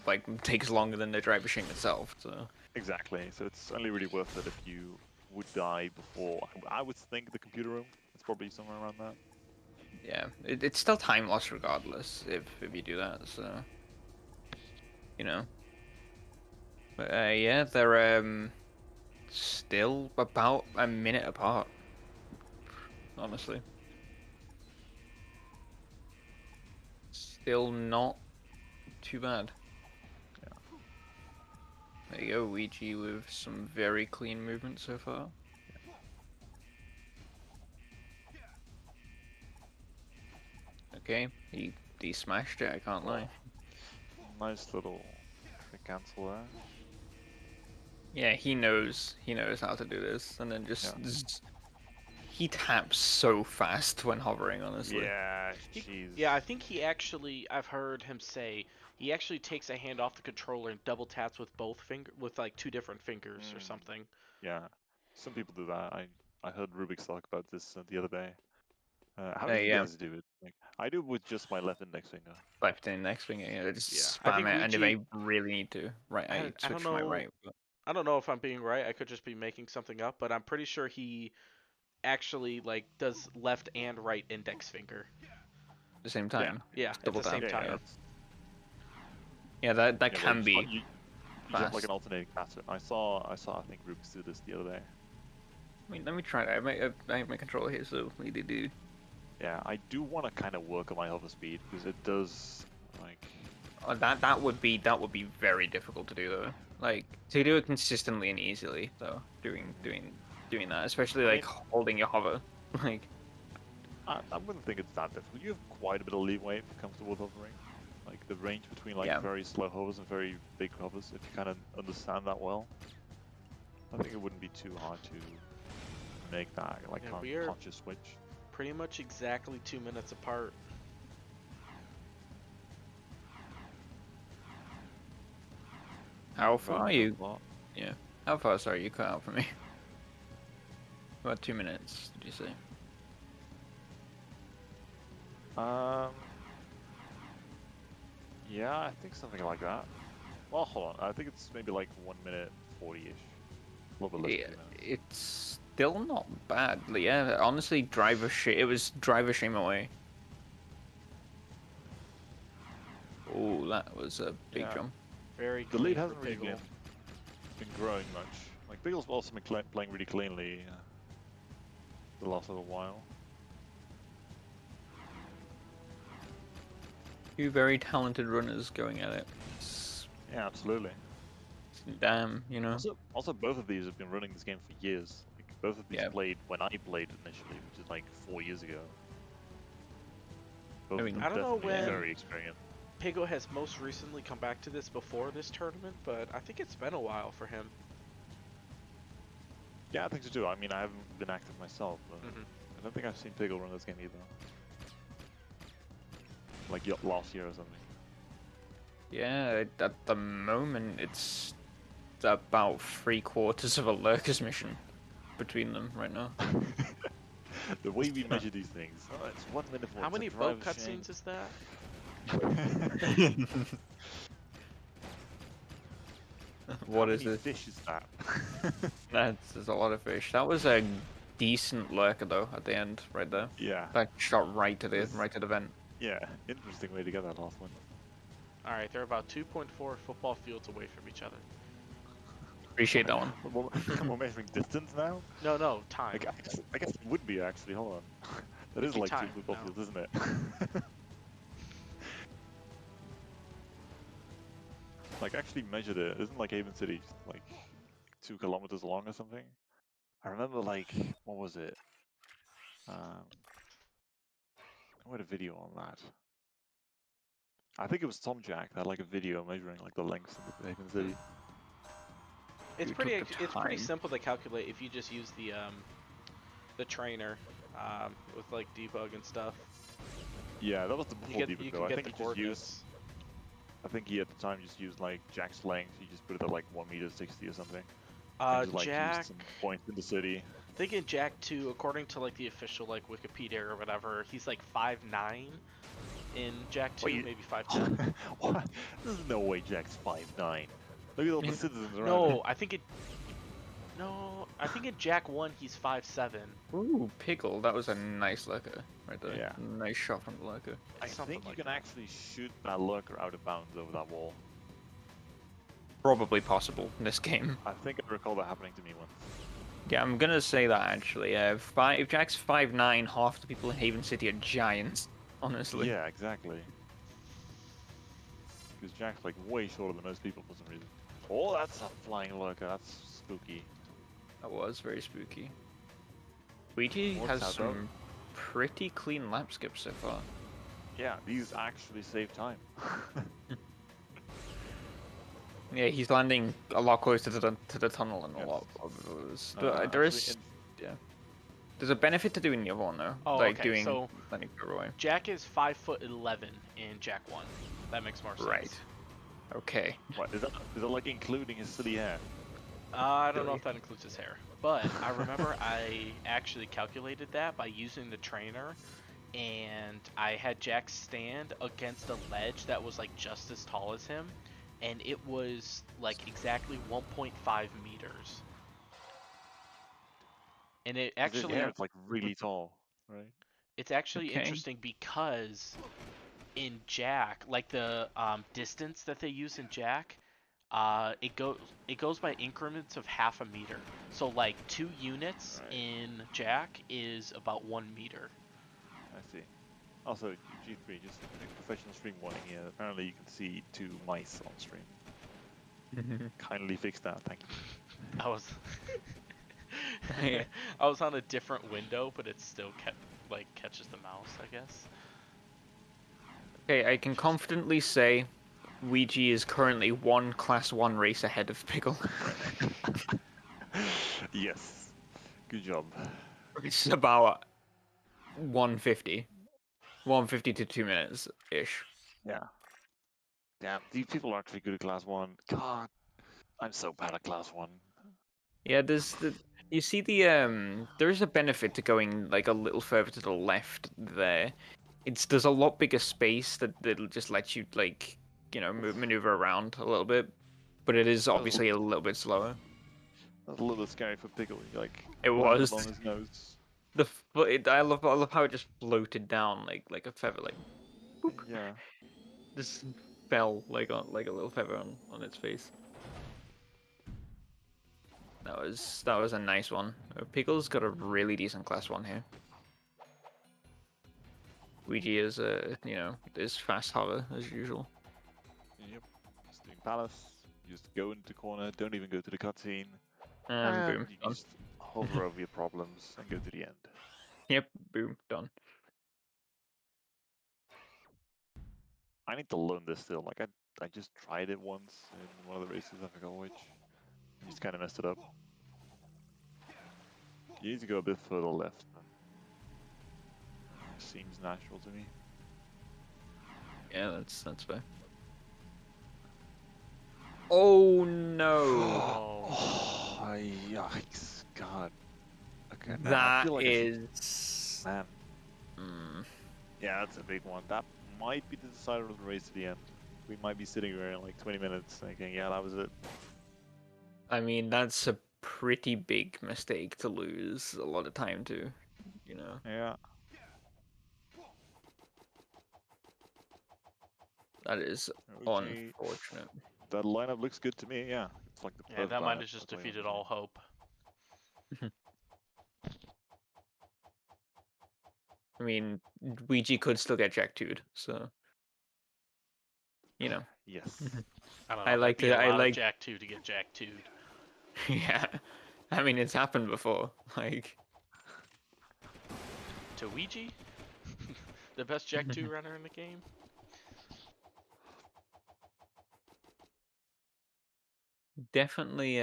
like takes longer than the drive machine itself. So Exactly. So it's only really worth it if you would die before. I would think the computer room. It's probably somewhere around that. yeah, it's still time loss regardless if you do that. So you know, but yeah, they're still about a minute apart. Honestly, still not too bad. Yeah. There you go, Ouija with some very clean movement so far. Okay, he smashed it, I can't lie. Nice little quick cancel there. Yeah, he knows how to do this, and then just he taps so fast when hovering, honestly. Yeah, jeez. Yeah, I think I've heard him say he actually takes a hand off the controller and double taps with with like two different fingers or something. Yeah, some people do that. I heard Rubik's talk about this the other day. How do you Yeah. guys do it? Like, I do it with just my left index finger. Left in next finger, yeah, just I spam think it, and if Ouija- I really need to, right, I I switch don't to my know. right. But I don't know if I'm being right. I could just be making something up, but I'm pretty sure he actually like does left and right index finger. at the same time, Yeah, just at double the same tap. time. Yeah, that Yeah, can well, be. you have like fast. an alternating pattern. I saw. I think Rubik's do this the other day. I mean, let me try that. I have my controller here, so we do. Yeah, I do want to kind of work on my hover speed because it does like. Oh, that would be very difficult to do though. Like to do it consistently and easily though. Doing that, especially like holding your hover, like. I wouldn't think it's that difficult. You have quite a bit of leeway if it comes to hovering. Like the range between like very slow hovers and very big hovers, if you kind of understand that well, I think it wouldn't be too hard to make that like conscious switch. Pretty much exactly 2 minutes apart. How far are you? Yeah. How far? Sorry, you cut out for me. About 2 minutes, did you say? Yeah, I think something like that. Well, hold on. I think it's maybe like 1 minute 40-ish. A little bit less. Yeah, it's still not bad. Yeah, honestly, it was driver shame away. Oh, that was a big jump. Very The clean lead for hasn't really Piggle. been growing much. Like Piggle's also been playing really cleanly the last little while. Two very talented runners going at it. Yeah, absolutely. Damn, you know. Also, both of these have been running this game for years. Like, both of these played when I played initially, which is like 4 years ago. Both I mean, I don't know when very experienced. Piggle has most recently come back to this before this tournament, but I think it's been a while for him. Yeah, I think so too. I mean, I haven't been active myself, but I don't think I've seen Piggle run this game either. Like last year or something. Yeah, at the moment it's about 3/4 of a lurker's mission between them right now. The way we measure these things. Oh, it's 1 minute for How it's a many boat driver's chain. cutscenes is that? What How is many this? fish is that? There's a lot of fish. That was a decent lurker though at the end, right there. Yeah. That shot right to This- the vent. Yeah, interesting way to get that last one. Alright, they're about 2.4 football fields away from each other. Appreciate that one. We're measuring distance now? No, time. I guess it would be actually, hold on. That It'd is be like 2 time, football no. fields, isn't it? Like actually measured it. Isn't like Haven City like 2 kilometers long or something? I remember like, what was it? I made a video on that. I think it was Tom Jack that had like a video measuring like the lengths in the Haven City. It's You pretty took the it's pretty time. simple to calculate if you just use the trainer with like debug and stuff. Yeah, that was the You before get debug you though. can I get think the he just used. coordinates. I think he at the time just used like Jack's length. He just put it at like 1 meter 60 or something. Uh, And just like Jack. used some points in the city. I think in Jack 2, according to like the official like Wikipedia or whatever, he's like 5'9". In Jack 2, Wait, maybe 5'10". What? There's no way Jack's 5'9". Look at all the citizens around No, him. I think it. No, I think in Jack 1 he's 5'7". Ooh, Pickle. That was a nice lurker right there. Yeah. Nice shot from the lurker. I Something think you like can that. actually shoot that lurker out of bounds over that wall. Probably possible in this game. I think I recall that happening to me once. Yeah, I'm gonna say that actually. If Jack's 5'9", half the people in Haven City are giants. Honestly. Yeah, exactly. Because Jack's like way shorter than most people for some reason. Oh, that's a flying lurker. That's spooky. That was very spooky. Ouija What's has that, though? some pretty clean lap skips so far. Yeah, these actually save time. Yeah, he's landing a lot closer to the tunnel and a Yes. lot of those. But there Actually, is, yeah. There's a benefit to doing the other one though. Oh, like okay, doing so- landing further away. Jack is 5'11" in Jack 1. That makes more sense. Right. Okay. What is that like including his silly hair? I don't know Really? if that includes his hair, but I remember I actually calculated that by using the trainer, and I had Jack stand against a ledge that was like just as tall as him, and it was like exactly 1.5 meters. And it 'Cause his actually, hair is like really tall, right? it's actually Okay. interesting because in Jack, like the distance that they use in Jack, it goes by increments of half a meter. So like 2 units Right. in Jack is about 1 meter. I see. Also, G3, just a professional stream warning here. Apparently, you can see 2 mice on stream. Kindly fix that, thank you. I was Yeah. I was on a different window, but it still catches the mouse, I guess. Okay, I can confidently say Ouija is currently 1 Class 1 race ahead of Pickle. Yes. Good job. It's about 150. 150 to 2 minutes ish. Yeah. Damn, these people are actually good at class 1. God, I'm so bad at class 1. Yeah, you see there is a benefit to going like a little further to the left there. There's a lot bigger space that'll just let you like, maneuver around a little bit, but it is obviously a little bit slower. That's a little bit scary for Pickle. Like, It landed was. on his nose. I love how it just floated down like a feather, like Yeah. just fell like a little feather on its face. That was a nice one. Pickle's got a really decent class 1 here. Ouija is is fast hover as usual. Yep. Just doing palace. You just go into the corner. Don't even go to the cutscene. And boom, You done. just hover over your problems and go to the end. Yep, boom, done. I need to learn this still. Like I just tried it once in one of the races. I forgot which. Just kind of messed it up. You need to go a bit further left. Seems natural to me. Yeah, that's fair. Oh no. Oh, yikes! God. Okay, now I That feel like I should. is. Man, Mm, yeah, that's a big one. That might be the decider of the race to the end. We might be sitting here in like 20 minutes thinking, yeah, that was it. I mean, that's a pretty big mistake to lose a lot of time to, you know. Yeah. That is OG, unfortunate. that lineup looks good to me. Yeah, it's like the Yeah, perfect that might lineup have just to play defeated OG. all hope. I mean, Ouija could still get Jack 2'd, so you know. Yes. I don't I know. That'd like be to. a I lot of like. Jack 2 to get Jack 2'd. Yeah. I mean, it's happened before. Like. To Ouija? The best Jack 2 runner in the game? Definitely.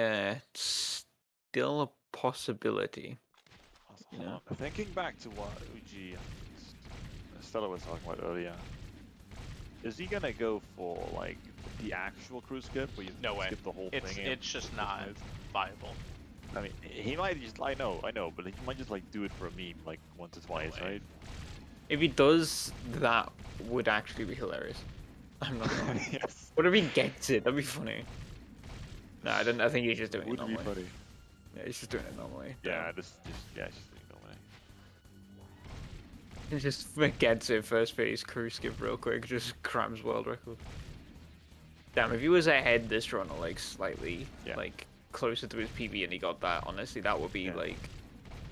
Still a possibility. Also, You hold know. on. Thinking back to what OG and Stella was talking about earlier, is he gonna go for like the actual crew skip where you No way. skip the whole It's thing? it's just not viable. I mean, he might just. I know, but he might just like do it for a meme like once or twice, way. right? If he does, that would actually be hilarious. I'm not gonna lie. Yes. What if he gets it? That'd be funny. No, I don't. I think he's just doing it Would be normally. funny. Yeah, he's just doing it normally. Yeah, just yeah, just doing it normally. He just gets it first phase crew skip real quick, just crams world record. Damn, if he was ahead this run or like slightly Yeah. like closer to his PB and he got that, honestly, that would be Yeah. like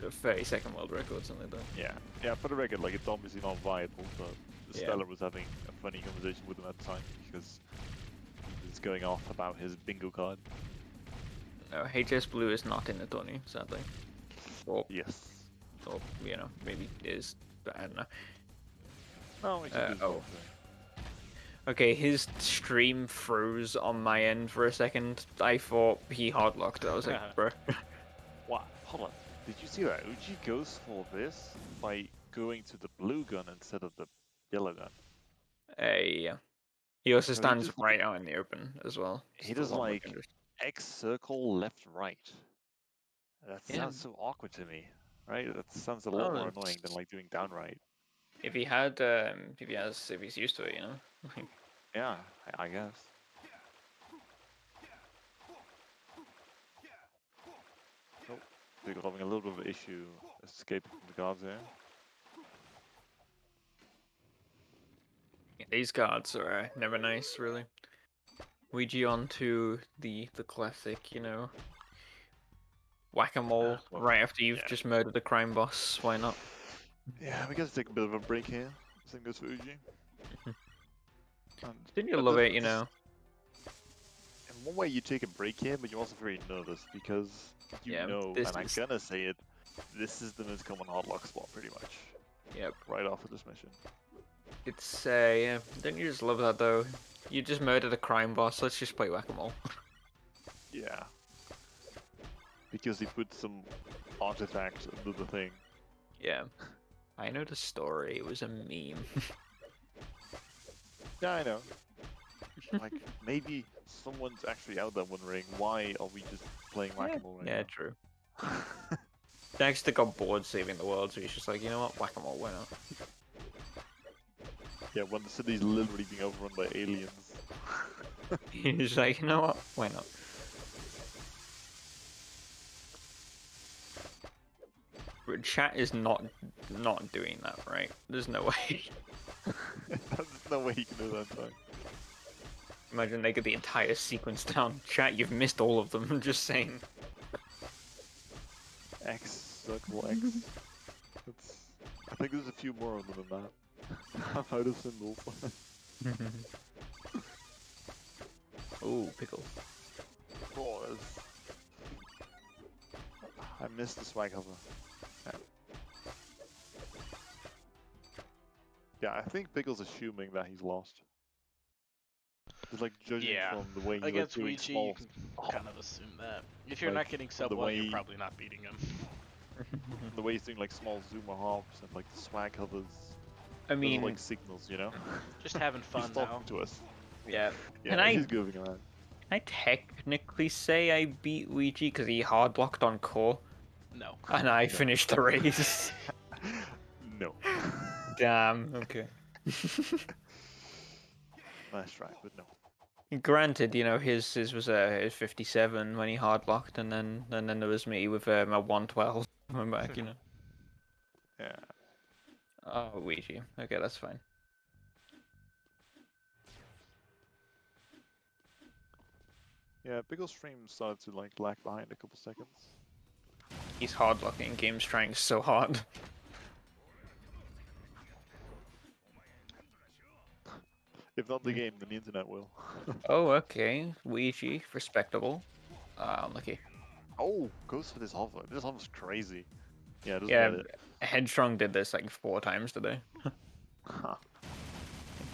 a 30-second world record, something like that. Yeah, yeah. For the record, like it's obviously not viable, but Yeah. Stellar was having a funny conversation with him at the time because he was going off about his bingo card. No, HS Blue is not in the tourney, sadly. Or, Yes. or you know, maybe it is, but I don't know. No, it's just Oh. Okay, his stream froze on my end for a second. I thought he hardlocked. I was like, bruh. What? Hold on. Did you see that? Uji goes for this by going to the blue gun instead of the yellow gun. Yeah. He also So he stands just right out in the open as well. he So does one would like just... X circle left right. That Yeah. sounds so awkward to me, right? That sounds a lot Well, more annoying than like doing down right. if he's used to it, you know. Yeah, I guess. Oh, they're having a little bit of an issue escaping from the guards there. Yeah, these guards are never nice, really. Ouija on to the classic, you know, whack-a-mole Well, right after you've yeah. just murdered a crime boss. Why not? Yeah, we gotta take a bit of a break here. Same goes for Uji. Didn't you love it, you know? In one way, you take a break here, but you're also very nervous because you Yeah, know, this and I'm is... gonna say it, this is the most common hardlock spot, pretty much. Yep. Right off of this mission. It's, yeah, don't you just love that, though? You just murdered a crime boss, let's just play whack-a-mole. Yeah. Because he put some artifact under the thing. Yeah. I know the story, it was a meme. Yeah, I know. Like, maybe someone's actually out there wondering, why are we just playing whack-a-mole right Yeah, now? true. Dexter got bored saving the world, so he's just like, you know what, whack-a-mole, why not? Yeah, when the city's literally being overrun by aliens. He's like, you know what, why not? But chat is not doing that, right? There's no way. There's no way you can do that in time. Imagine they get the entire sequence down. Chat, you've missed all of them, I'm just saying. X, circle X. That's, I think there's a few more of them than that. I'm out of symbols. Ooh, pickle. Oh, I missed the swag hover. Yeah, I think Pickle's assuming that he's lost. Just like judging from the way he's like Against doing Ouija, small. you can kind of assume that. If you're Like, not getting the sub one, way- you're probably not beating him. The way he's doing like small zoomer hops and like the swag hovers. I Those mean, are like signals, you know? Just having He's fun talking now. to us. yeah. Yeah, And he's goofing around. I technically say I beat Ouija because he hard locked on core, No. and I No. finished the race. No. Damn. Okay. Nice try, but no. Granted, you know his was his 57 when he hard locked, and then there was me with my 112 coming back. You know. Yeah. Oh, Ouija. Okay, that's fine. Yeah, Pickle's stream started to like lag behind a couple seconds. He's hard locking. Game's trying so hard. If not the game, then the internet will. Oh, okay. Ouija, respectable. Unlucky. Oh, goes for this hover. This hover's crazy. Yeah, it doesn't Yeah, get it. Headstrong did this like 4 times today Huh.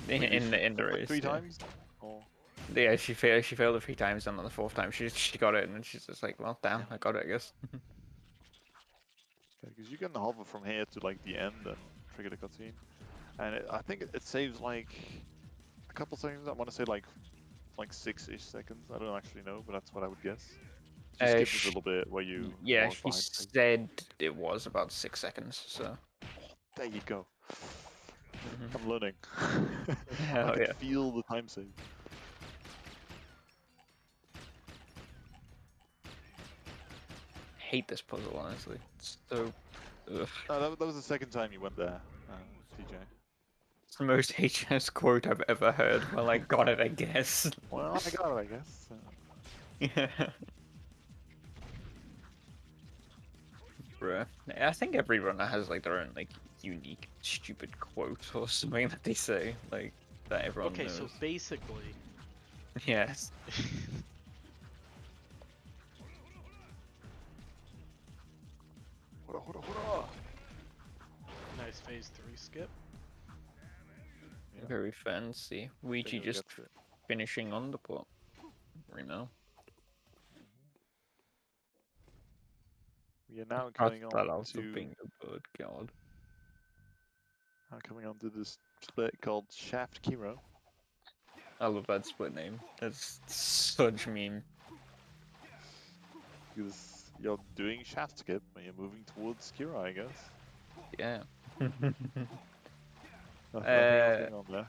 in Wait, in the like race. three Yeah. times? Oh, Yeah, she failed. She failed it 3 times, and on the 4th time, she got it, and then she's just like, "Well, damn, I got it, I guess." because you can hover from here to like the end and trigger the cutscene, and I think it saves like a couple seconds. I want to say like 6-ish seconds. I don't actually know, but that's what I would guess. Just skips a Sh little bit where you yeah, walk she behind the thing. said it was about 6 seconds. So There you go. Mhm. I'm learning. I Hell can yeah, feel the time save. hate this puzzle honestly. It's so ugh. No, that was the second time you went there, TJ. It's the most HS quote I've ever heard. Well, I got it, I guess. Well, I got it, I guess. Yeah. Bruh. I think every runner has like their own like unique stupid quote or something that they say like that everyone Okay, knows. so basically, Yes. Hurrah. nice phase 3 skip. Yeah, Very fancy. Ouija Bingo just gets it. finishing on the plot. Right now. We are now Cross coming on that out of to being a bird, god. this split called Shaft Kiro. I love that split name. That's such meme. Because you're doing shaft skip and you're moving towards Kira, I guess. Yeah. Nothing else going on there.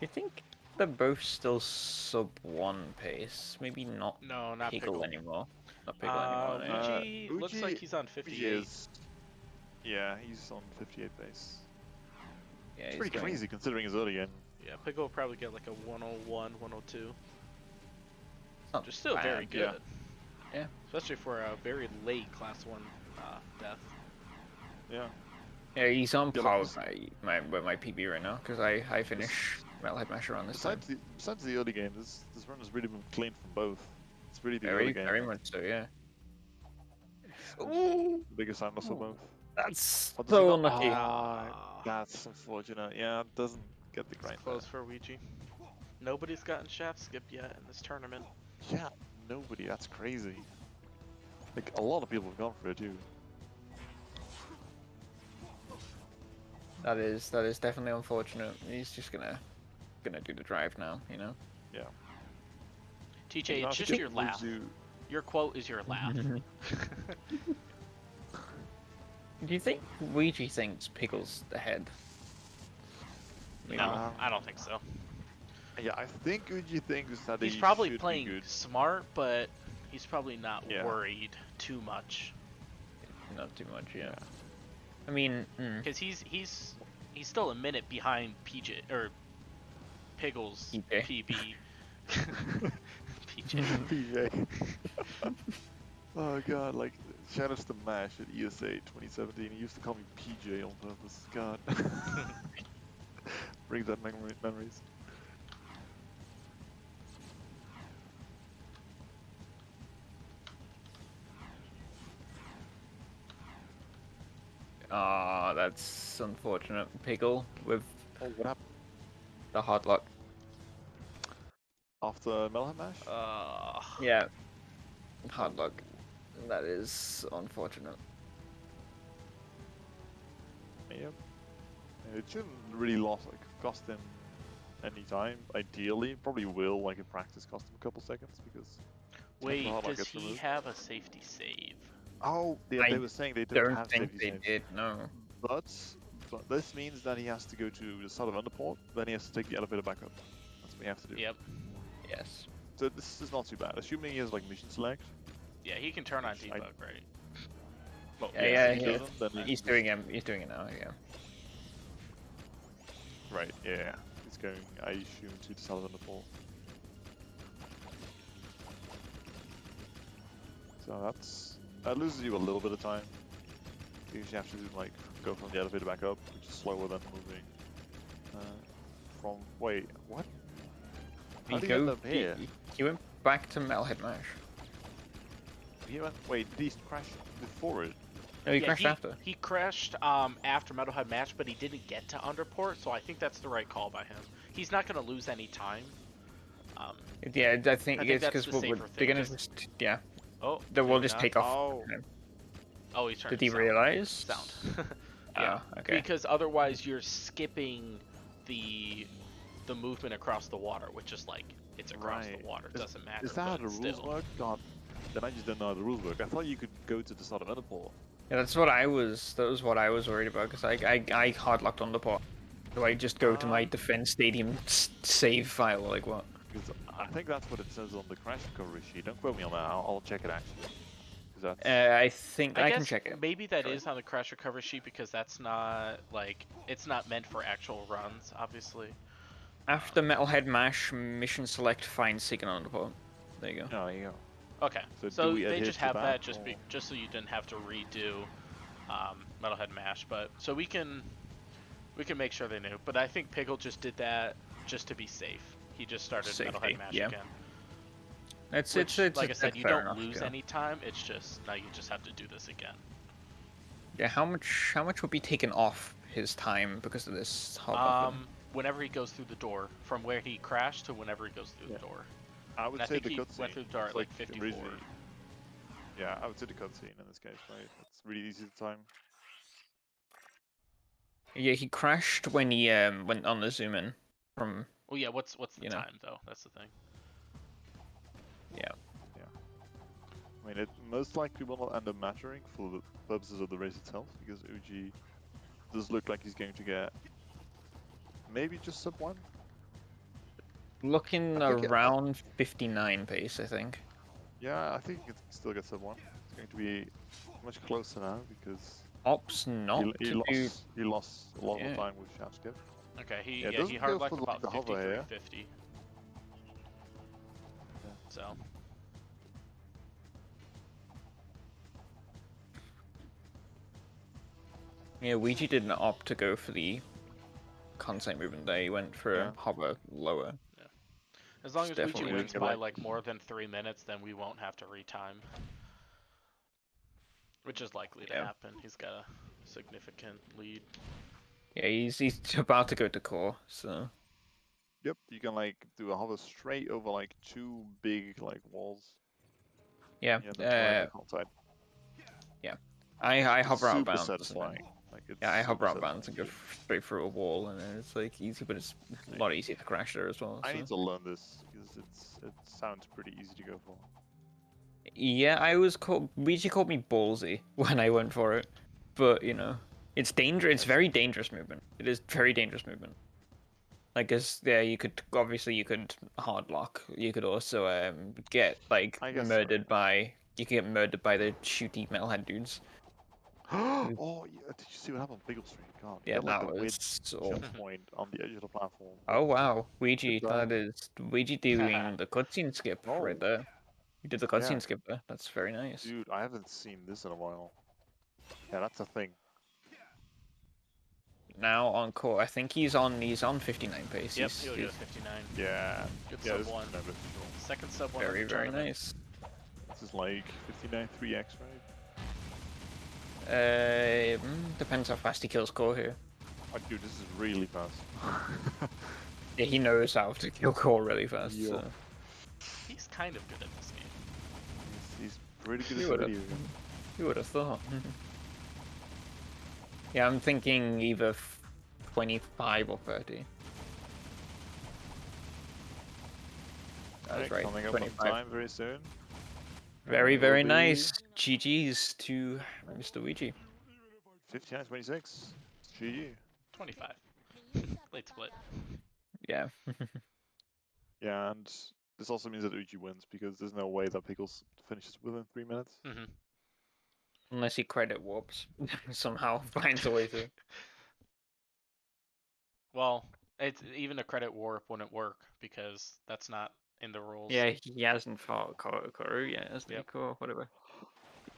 You think they're both still sub 1 pace? Maybe not No, not Piggle Pickle. anymore. Not Piggle anymore. Yeah. Ouija looks Ouija- like he's on Ouija 58. is, yeah, he's on 58 base. Yeah, It's he's pretty going. crazy considering his early game. Yeah, Pickle will probably get like a 101, 102. Not Just still bad, very yeah. good. Yeah. Especially for a very late class 1 death. Yeah. Yeah, he's on Yeah, par look, with my PB right now because I finish Metalhead Mash around this time. Besides the early game, this run has really been clean from both. It's really the early game. Very much so. Yeah. The Ooh, biggest sign for both. that's What does he so got? unlucky. Ah. That's unfortunate. Yeah, it doesn't get the It's grind. close for Ouija. Nobody's gotten shaft skip yet in this tournament. Yeah, nobody. That's crazy. Like a lot of people have gone for it too. That is definitely unfortunate. He's just gonna do the drive now, you know. Yeah. TJ, Now it's just skip your moves laugh. you- Your quote is your laugh. Do you think Ouija thinks Pickle's ahead? No, I don't think so. Yeah, I think Uji thinks that He's he probably should playing be good. smart, but he's probably not Yeah. worried too much. Not too much, yeah. I mean, Because he's still a minute behind PJ or Piggle's PJ. PB. PJ. PJ. Oh god, like shoutouts to Mash at ESA 2017. He used to call me PJ on purpose. God. Brings up memories. Ah, that's unfortunate. Pickle with Oh, what happened the hard luck. after Melham Mash? Yeah, hard luck. That is unfortunate. Yep. It shouldn't really cost him anytime. Ideally, probably will like in practice cost him a couple seconds because Wait, Hardlock does gets he removed. have a safety save? Oh, yeah, I they were saying they don't don't have think safety they saves. did. No. But this means that he has to go to the start of underport, then he has to take the elevator back up. That's what he has to do. Yep. Yes. So this is not too bad. Assuming he has like mission select. Yeah, he can turn on Which I- debug, right? Well, Yeah, Yeah, yeah, he yeah. doesn't, then he He's can doing just- it. He's doing it now. Yeah. Right, yeah. He's going, I assume, to the start of underport. So that loses you a little bit of time. Because you have to like go from the elevator back up, which is slower than moving. Wait, what? How He did he end up here? He went back to Metalhead Mash. Wait, did he crash before it? No, he Yeah, crashed after. He crashed after Metalhead Match, but he didn't get to Underport, so I think that's the right call by him. He's not going to lose any time. Yeah, I think it's that's because the they're safer they're thing, gonna just- just yeah. Oh, We'll maybe just not. take off. Oh. him. Oh, he's turning Did he sound. realize? Sound. Yeah. Okay. Because otherwise you're skipping the movement across the water, which is like it's across the water. It doesn't matter. Is that how but the rules still. work? God, then I just don't know how the rules work. I thought you could go to the start of underport. Yeah, that's what I was. That was what I was worried about because I hard locked on the pot. Do I just go to my defense stadium save file? Like what? Because I think that's what it says on the crash recovery sheet. Don't quote me on that. I'll check it actually. 'Cause that's I think I can guess check it. maybe that Sorry. is on the crash recovery sheet because that's not like it's not meant for actual runs, obviously. After Metalhead Mash, mission select find Seeking on the pot. There you go. oh, yeah. Okay, So so do we they adhere just to have that, that or- just so you didn't have to redo Metalhead Mash, but so we can make sure they knew. But I think Piggle just did that just to be safe. He just started Safety, Metalhead Mash yeah. again. It's Which, like I said, you fair don't enough, lose yeah. any time. It's just now you just have to do this again. Yeah, how much would be taken off his time because of this hard lock? Whenever he goes through the door, from where he crashed to whenever he goes through the door. I would And I say think the he cutscene. went through the door It's at like 54. originally- Yeah, I would say the cutscene in this case, right? It's really easy to time. Yeah, he crashed when he went on the zoom in from Oh yeah, what's the You know. time though? That's the thing. I mean, it most likely will not end up mattering for the purposes of the race itself, because Uji does look like he's going to get maybe just sub 1. looking I think around 59 pace, I think. Yeah, I think he can still get sub 1. It's going to be much closer now because Ops not he to do. lost a lot Yeah. of time with shaft skip. Okay, he Yeah, it he doesn't hard go locked for, like, about the hover here. 53.50. Yeah. So Yeah, Ouija didn't opt to go for the contact movement there. He went for Yeah. hover lower. as long as It's Ouija definitely wins gonna by like- like more than 3 minutes, then we won't have to retime. Which is likely to Yeah. happen. He's got a significant lead. Yeah, he's about to go to core, so Yep, you can like do a hover straight over like 2 big like walls. yeah. Yeah, then try the outside. I It's hover out super bounds. satisfying. Like it's Yeah, I hover super out bounds and go satisfying. straight through a wall, and then it's like easy, but it's a lot easier to crash there as well. I so. need to learn this because it sounds pretty easy to go for. Yeah, Ouija called me ballsy when I went for it, but you know, it's dangerous. It's very dangerous movement. It is very dangerous movement. Like, yeah, you could hard lock. You could also get like I guess murdered by. You could get murdered by the shooty metalhead dudes. Oh, yeah, did you see what happened on Piggleberry? God, Yeah, you got like that the weird was. jump point on the edge of the platform. Oh wow, Ouija! Good job. That is Ouija doing the cutscene skip right Oh. there. You did the cutscene Yeah. skip there. That's very nice. Dude, I haven't seen this in a while. Yeah, that's a thing. Now on core, I think he's on 59 pace. Yep, He's, he'll he's go 59. Yeah. Good yeah, sub this is 1. never for sure. Second sub 1 very of the very tournament. nice. This is like 59 3x, right? Depends how fast he kills core here. Oh, dude, this is really fast. Yeah, he knows how to kill core really fast. Yo. So. He's kind of good at this game. He's pretty good You at would've- video game. You would have thought. Yeah, I'm thinking either 25 or 30. That's right. Coming up on 25. time very soon. Very, It will very be nice. GG's to Mr. Ouija. 59-26. GG. 25. Late split. Yeah. Yeah, and this also means that Uchi wins because there's no way that Pickles finishes within 3 minutes. Mm-hmm. Unless he credit warps. Somehow finds a way to. Well, it's even a credit warp wouldn't work because that's not in the rules. Yeah, he hasn't fought Koru yet, hasn't Yep. he? Or whatever.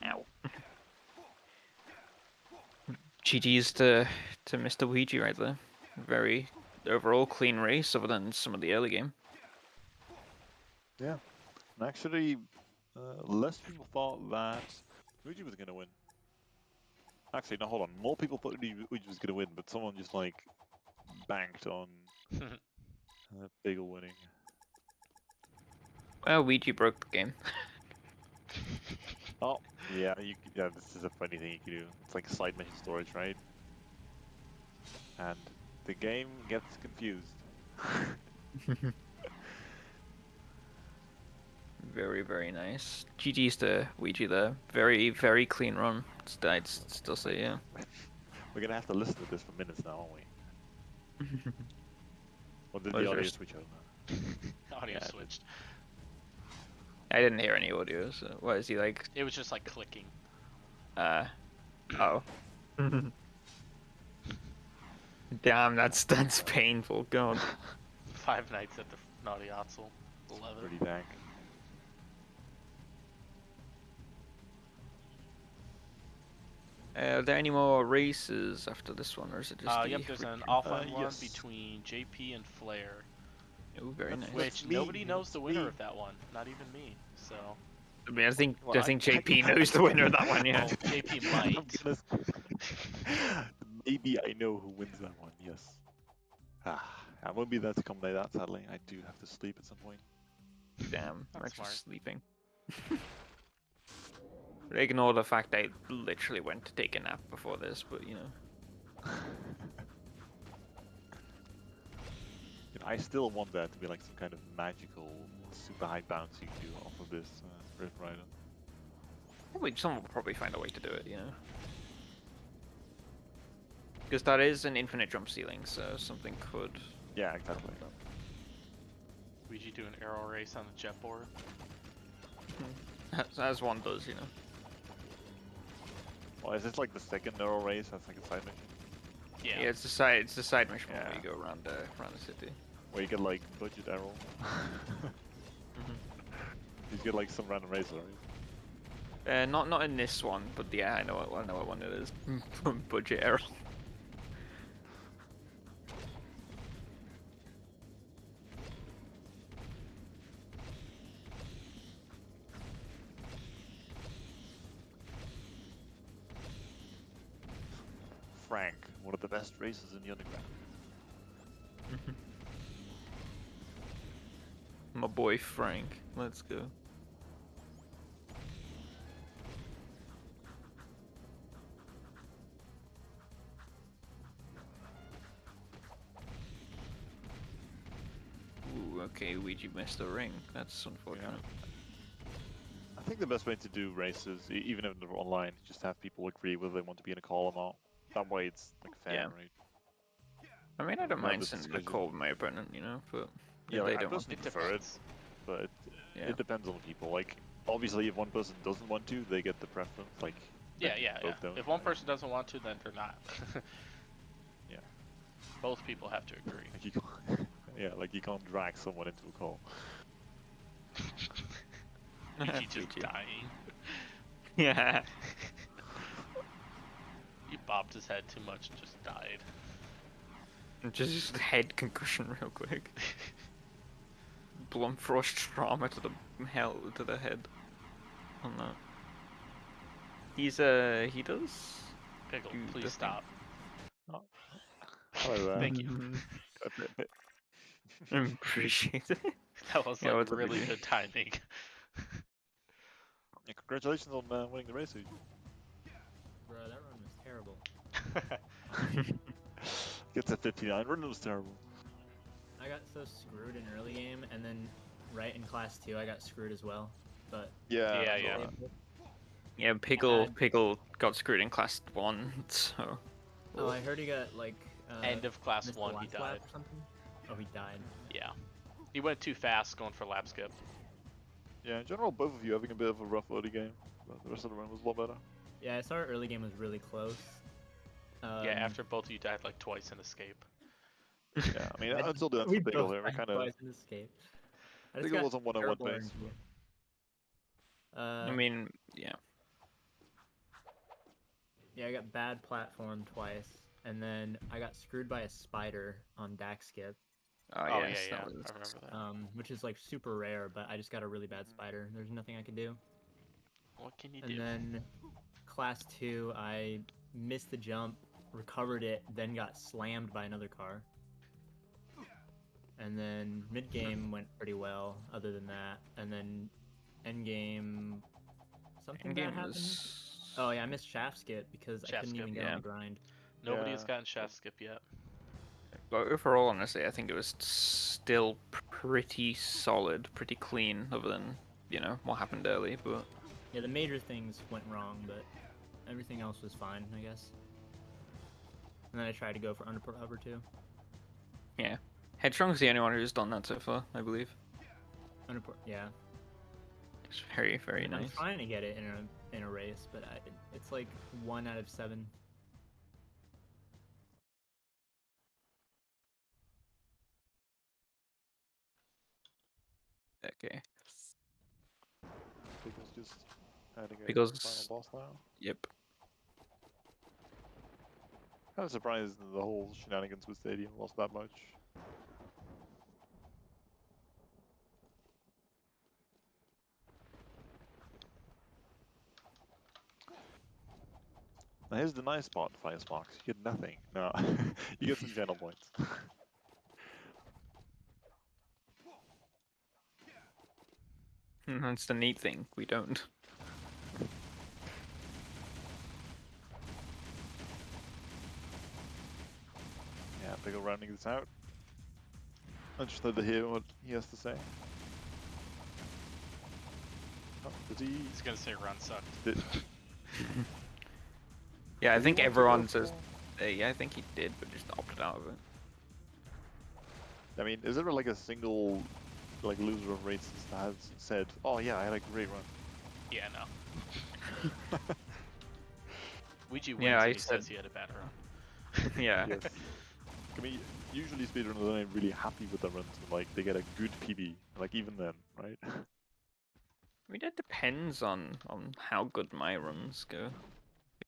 Ow. GG's to Mr. Ouija right there. Very overall clean race other than some of the early game. Yeah. And actually, less people thought that Uchi was going to win. Actually, no, hold on. More people thought Uchi was going to win, but someone just like banked on Bagel winning. Well, Ouija broke the game. Oh, yeah, yeah, this is a funny thing you can do. It's like side mission storage, right? And the game gets confused. Very, very nice. GG's to Ouija there. Very, very clean run. I'd still say, yeah. We're gonna have to listen to this for minutes now, aren't we? Or did Was the there audio s- switch over? Audio Yeah. switched. I didn't hear any audio, so what is he like? It was just like clicking. Oh. Damn, that's painful, god. 5 Nights at the Naughty Otzel. 11. Pretty dank. Are there any more races after this one, or is it just the... Yep, there's an offline one yes. between JP and Flair, Oh, very nice. which me, nobody knows the it's winner me. of that one, not even me. So, I mean, I think Well, I- JP knows the winner of that one, yeah. well, JP I'm might. gonna- Maybe I know who wins that one, yes. I won't be there to accommodate that, sadly. I do have to sleep at some point. Damn, That's we're smart. just sleeping. Ignore the fact I literally went to take a nap before this, but you know. I still want that to be like some kind of magical, super high bounce you can do off of this Rift Rider. Someone will probably find a way to do it, you know. Because that is an infinite jump ceiling, so something could... Yeah, exactly. Ouija do an arrow race on the jet board. As one does, you know. Well, is this like the second neural race? That's like a side mission Yeah. Yeah, it's the side mission where Yeah. you go around the city. where you get like budget arrow. You get like some random racer, right? Not in this one, but yeah, I know what one it is. Budget error. Frank, one of the best racers in the underground. My boy Frank, let's go. Ooh, okay, Ouija missed the ring. That's unfortunate. I think the best way to do races, even if they're online, is just have people agree whether they want to be in a call or not. That way it's like fair, Yeah. right? I mean, I don't Have mind this sending a discussion. call with my opponent, you know, but Yeah, if like, they I don't want personally It prefer depends. but Yeah. it depends on the people. Like, obviously, if one person doesn't want to, they get the preference. Like, Yeah, then yeah, both yeah. don't, If one right? person doesn't want to, then they're not. Yeah. Both people have to agree. Like you can't, yeah, like you can't drag someone into a call. Ouija just Ouija. dying. Yeah. He bopped his head too much and just died. Just head concussion real quick. Blunt frost trauma to the head. On that. He does. Pickle, Do the please thing. stop. Hello there. Thank you. Appreciate it. That was Yeah, like what's up, really Ouija? good timing. Yeah, congratulations on winning the race. Bro, that run was terrible. Gets a 59. Run was terrible. I got so screwed in early game, and then right in class 2, I got screwed as well. But Yeah, Yeah, I saw yeah. that. Yeah, Piggle got screwed in class 1, so... Oh, I heard he got like End of class missed the 1, he last lap died. or something. Oh, he died. Yeah. He went too fast going for lap skip. Yeah, in general, both of you having a bit of a rough early game, but the rest of the run was a lot better. Yeah, I saw our early game was really close. Yeah, after both of you died like twice in escape. Yeah, I mean, I'm still doing we for Pickle both here. We're died kind of twice in escape. I just Pickle got was on 101 terrible pace. RNG. I mean, yeah. Yeah, I got bad platform twice, and then I got screwed by a spider on DAC skip, Oh, Oh, yes, yeah, that I was... remember that. which is like super rare, but I just got a really bad Mhm. spider. There's nothing I could do. What can you And do? then class 2, I missed the jump, recovered it, then got slammed by another car. And then mid game went pretty well, other than that. And then end game, something bad Endgame happened. was... Oh yeah, I missed shaft skip because I Shaft couldn't skip, even get yeah. on the grind. Nobody has Yeah. gotten shaft skip yet. But overall, honestly, I think it was still pretty solid, pretty clean, other than, you know, what happened early, but... Yeah, the major things went wrong, but everything else was fine, I guess. And then I tried to go for underport hover too. Yeah. Headstrong's the only one who's done that so far, I believe. Underport, yeah. It's very, very I'm nice. trying to get it in a race, but it's like 1 out of 7. Okay. Pickle's just adding a Because... final boss now. Yep. Kind of surprised that the whole shenanigans with Stadium lost that much. Now here's the nice part, Fire Sparks. You get nothing. No, you get some channel points. That's the neat thing, we don't. Yeah, Pickle rounding this out. Interested to hear what he has to say. Oh, did he? He's gonna say run sucked. Did, Yeah, I did he think want to everyone go says... for- yeah, I think he did, but just opted out of it. I mean, is there like a single like loser of races that has said, "Oh yeah, I had a great run"? Yeah, no. Ouija wins Yeah, I and he said- says he had a bad run. Yeah. Yes. I mean, usually speedrunners aren't really happy with their runs when like they get a good PB. Like even then, right? I mean, it depends on how good my runs go.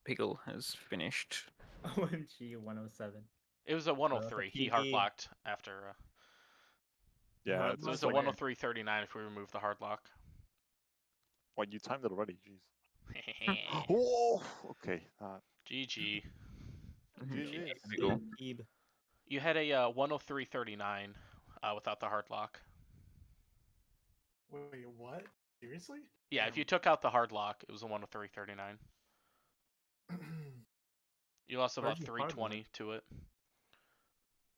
Piggle has finished... OMG 107. It was a 103. He hard PB. locked after. Yeah, Hard it's So it was just a like, 103.39 if we remove the hard lock. well, you timed it already. Jeez. Oh, okay. GG. GG. Piggle. Peeb. You had a 103.39 without the hard lock. Wait, what? Seriously? Yeah, if you took out the hard lock, it was a 103.39. You lost about Where'd you hard 320 to it.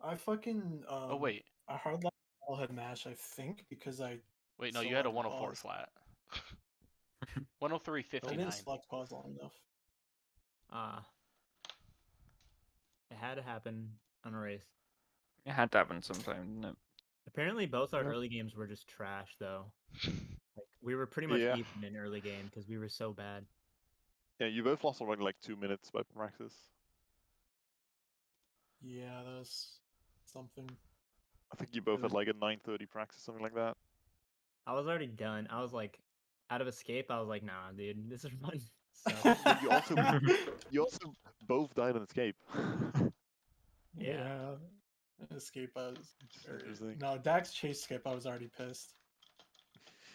I fucking Oh wait, I hard locked all head mash, I think, because I wait, no, you had a selected 104 pause. flat. I didn't 103.59. select pause long enough. Ah. It had to happen on a race. It had to happen sometime, didn't it? Apparently, both our Yeah. early games were just trash, though. Like we were pretty much Yeah. even in early game because we were so bad. Yeah, you both lost already like 2 minutes by practice. Yeah, that was something. I think you both It had was- like a 9:30 practice, something like that. I was already done. I was like, out of escape, I was like, nah, dude, this is fun. But you also you also both died on escape. Yeah. Escape I was Which is interesting. no, Dax chase skip, I was already pissed.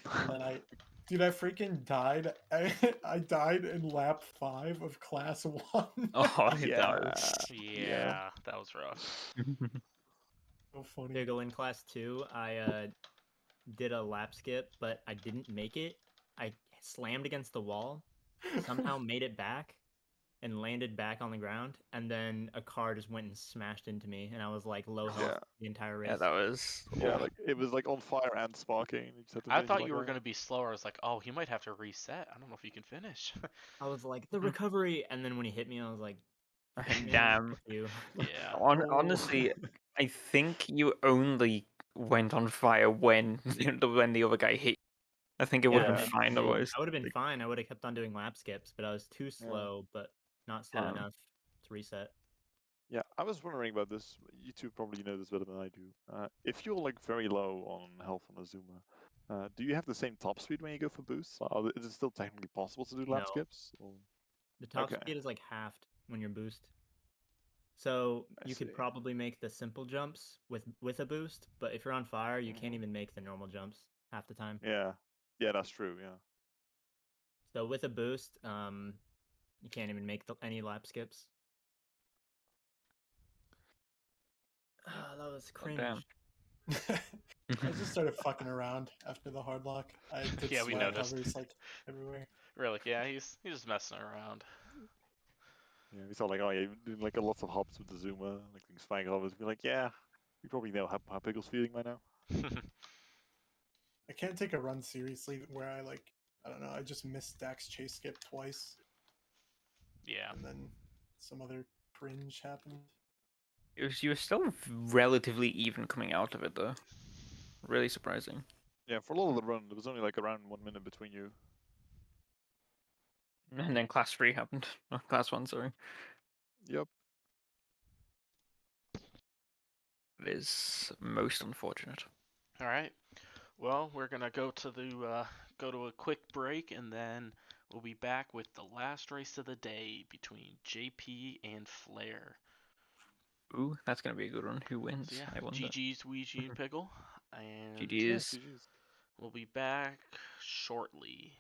And then dude, I freaking died. I died in lap 5 of class 1. Oh, Yeah. that was... Yeah, that was rough. So funny. Piggle in class 2, I did a lap skip, but I didn't make it. I slammed against the wall, somehow made it back, and landed back on the ground, and then a car just went and smashed into me, and I was like low health Yeah. the entire race. Yeah, that was. Yeah, Oh, like it was like on fire and sparking. You just had to I finish it thought like you were that. gonna be slower. I was like, oh, he might have to reset. I don't know if he can finish. I was like the recovery, and then when he hit me, I was like, man, damn. fuck you. Yeah. Honestly, I think you only went on fire when when the other guy hit. I think it would have Yeah. been fine otherwise. I would have been Like- fine. I would have kept on doing lap skips, but I was too slow, but not slow Yeah. enough to reset. Yeah, I was wondering about this. You two probably know this better than I do. If you're like very low on health on a Zuma, do you have the same top speed when you go for boosts? Is it still technically possible to do lap No. skips? Or... The top Okay. speed is like halved when you're boost. So I you could see. probably make the simple jumps with a boost, but if you're on fire, you can't Mhm. even make the normal jumps half the time. Yeah. Yeah, that's true. Yeah. So with a boost, you can't even make any lap skips. Ah, that was God damn. cringe. I just started fucking around after the hard lock. I did Yeah, we sweat noticed. hovers like everywhere. We're like, yeah, he's just messing around. Yeah, we saw like, oh yeah, doing like a lot of hops with the Zuma, like things flying over. We're like, yeah, we probably know how Piggle's feeling by now. I can't take a run seriously where I like, I don't know, I just missed Dax chase skip twice, Yeah. and then some other cringe happened. You were still relatively even coming out of it though. Really surprising. Yeah, for a lot of the run, there was only like around 1 minute between you. And then class 3 happened. Oh, class 1, sorry. Yep. It is most unfortunate. All right. Well, we're gonna go to a quick break, and then we'll be back with the last race of the day between JP and Flair. Ooh, that's gonna be a good one. Who So wins? yeah, I wonder. GG's, Ouija, and Piggle, and Yeah, GG's. GG's. we'll be back shortly.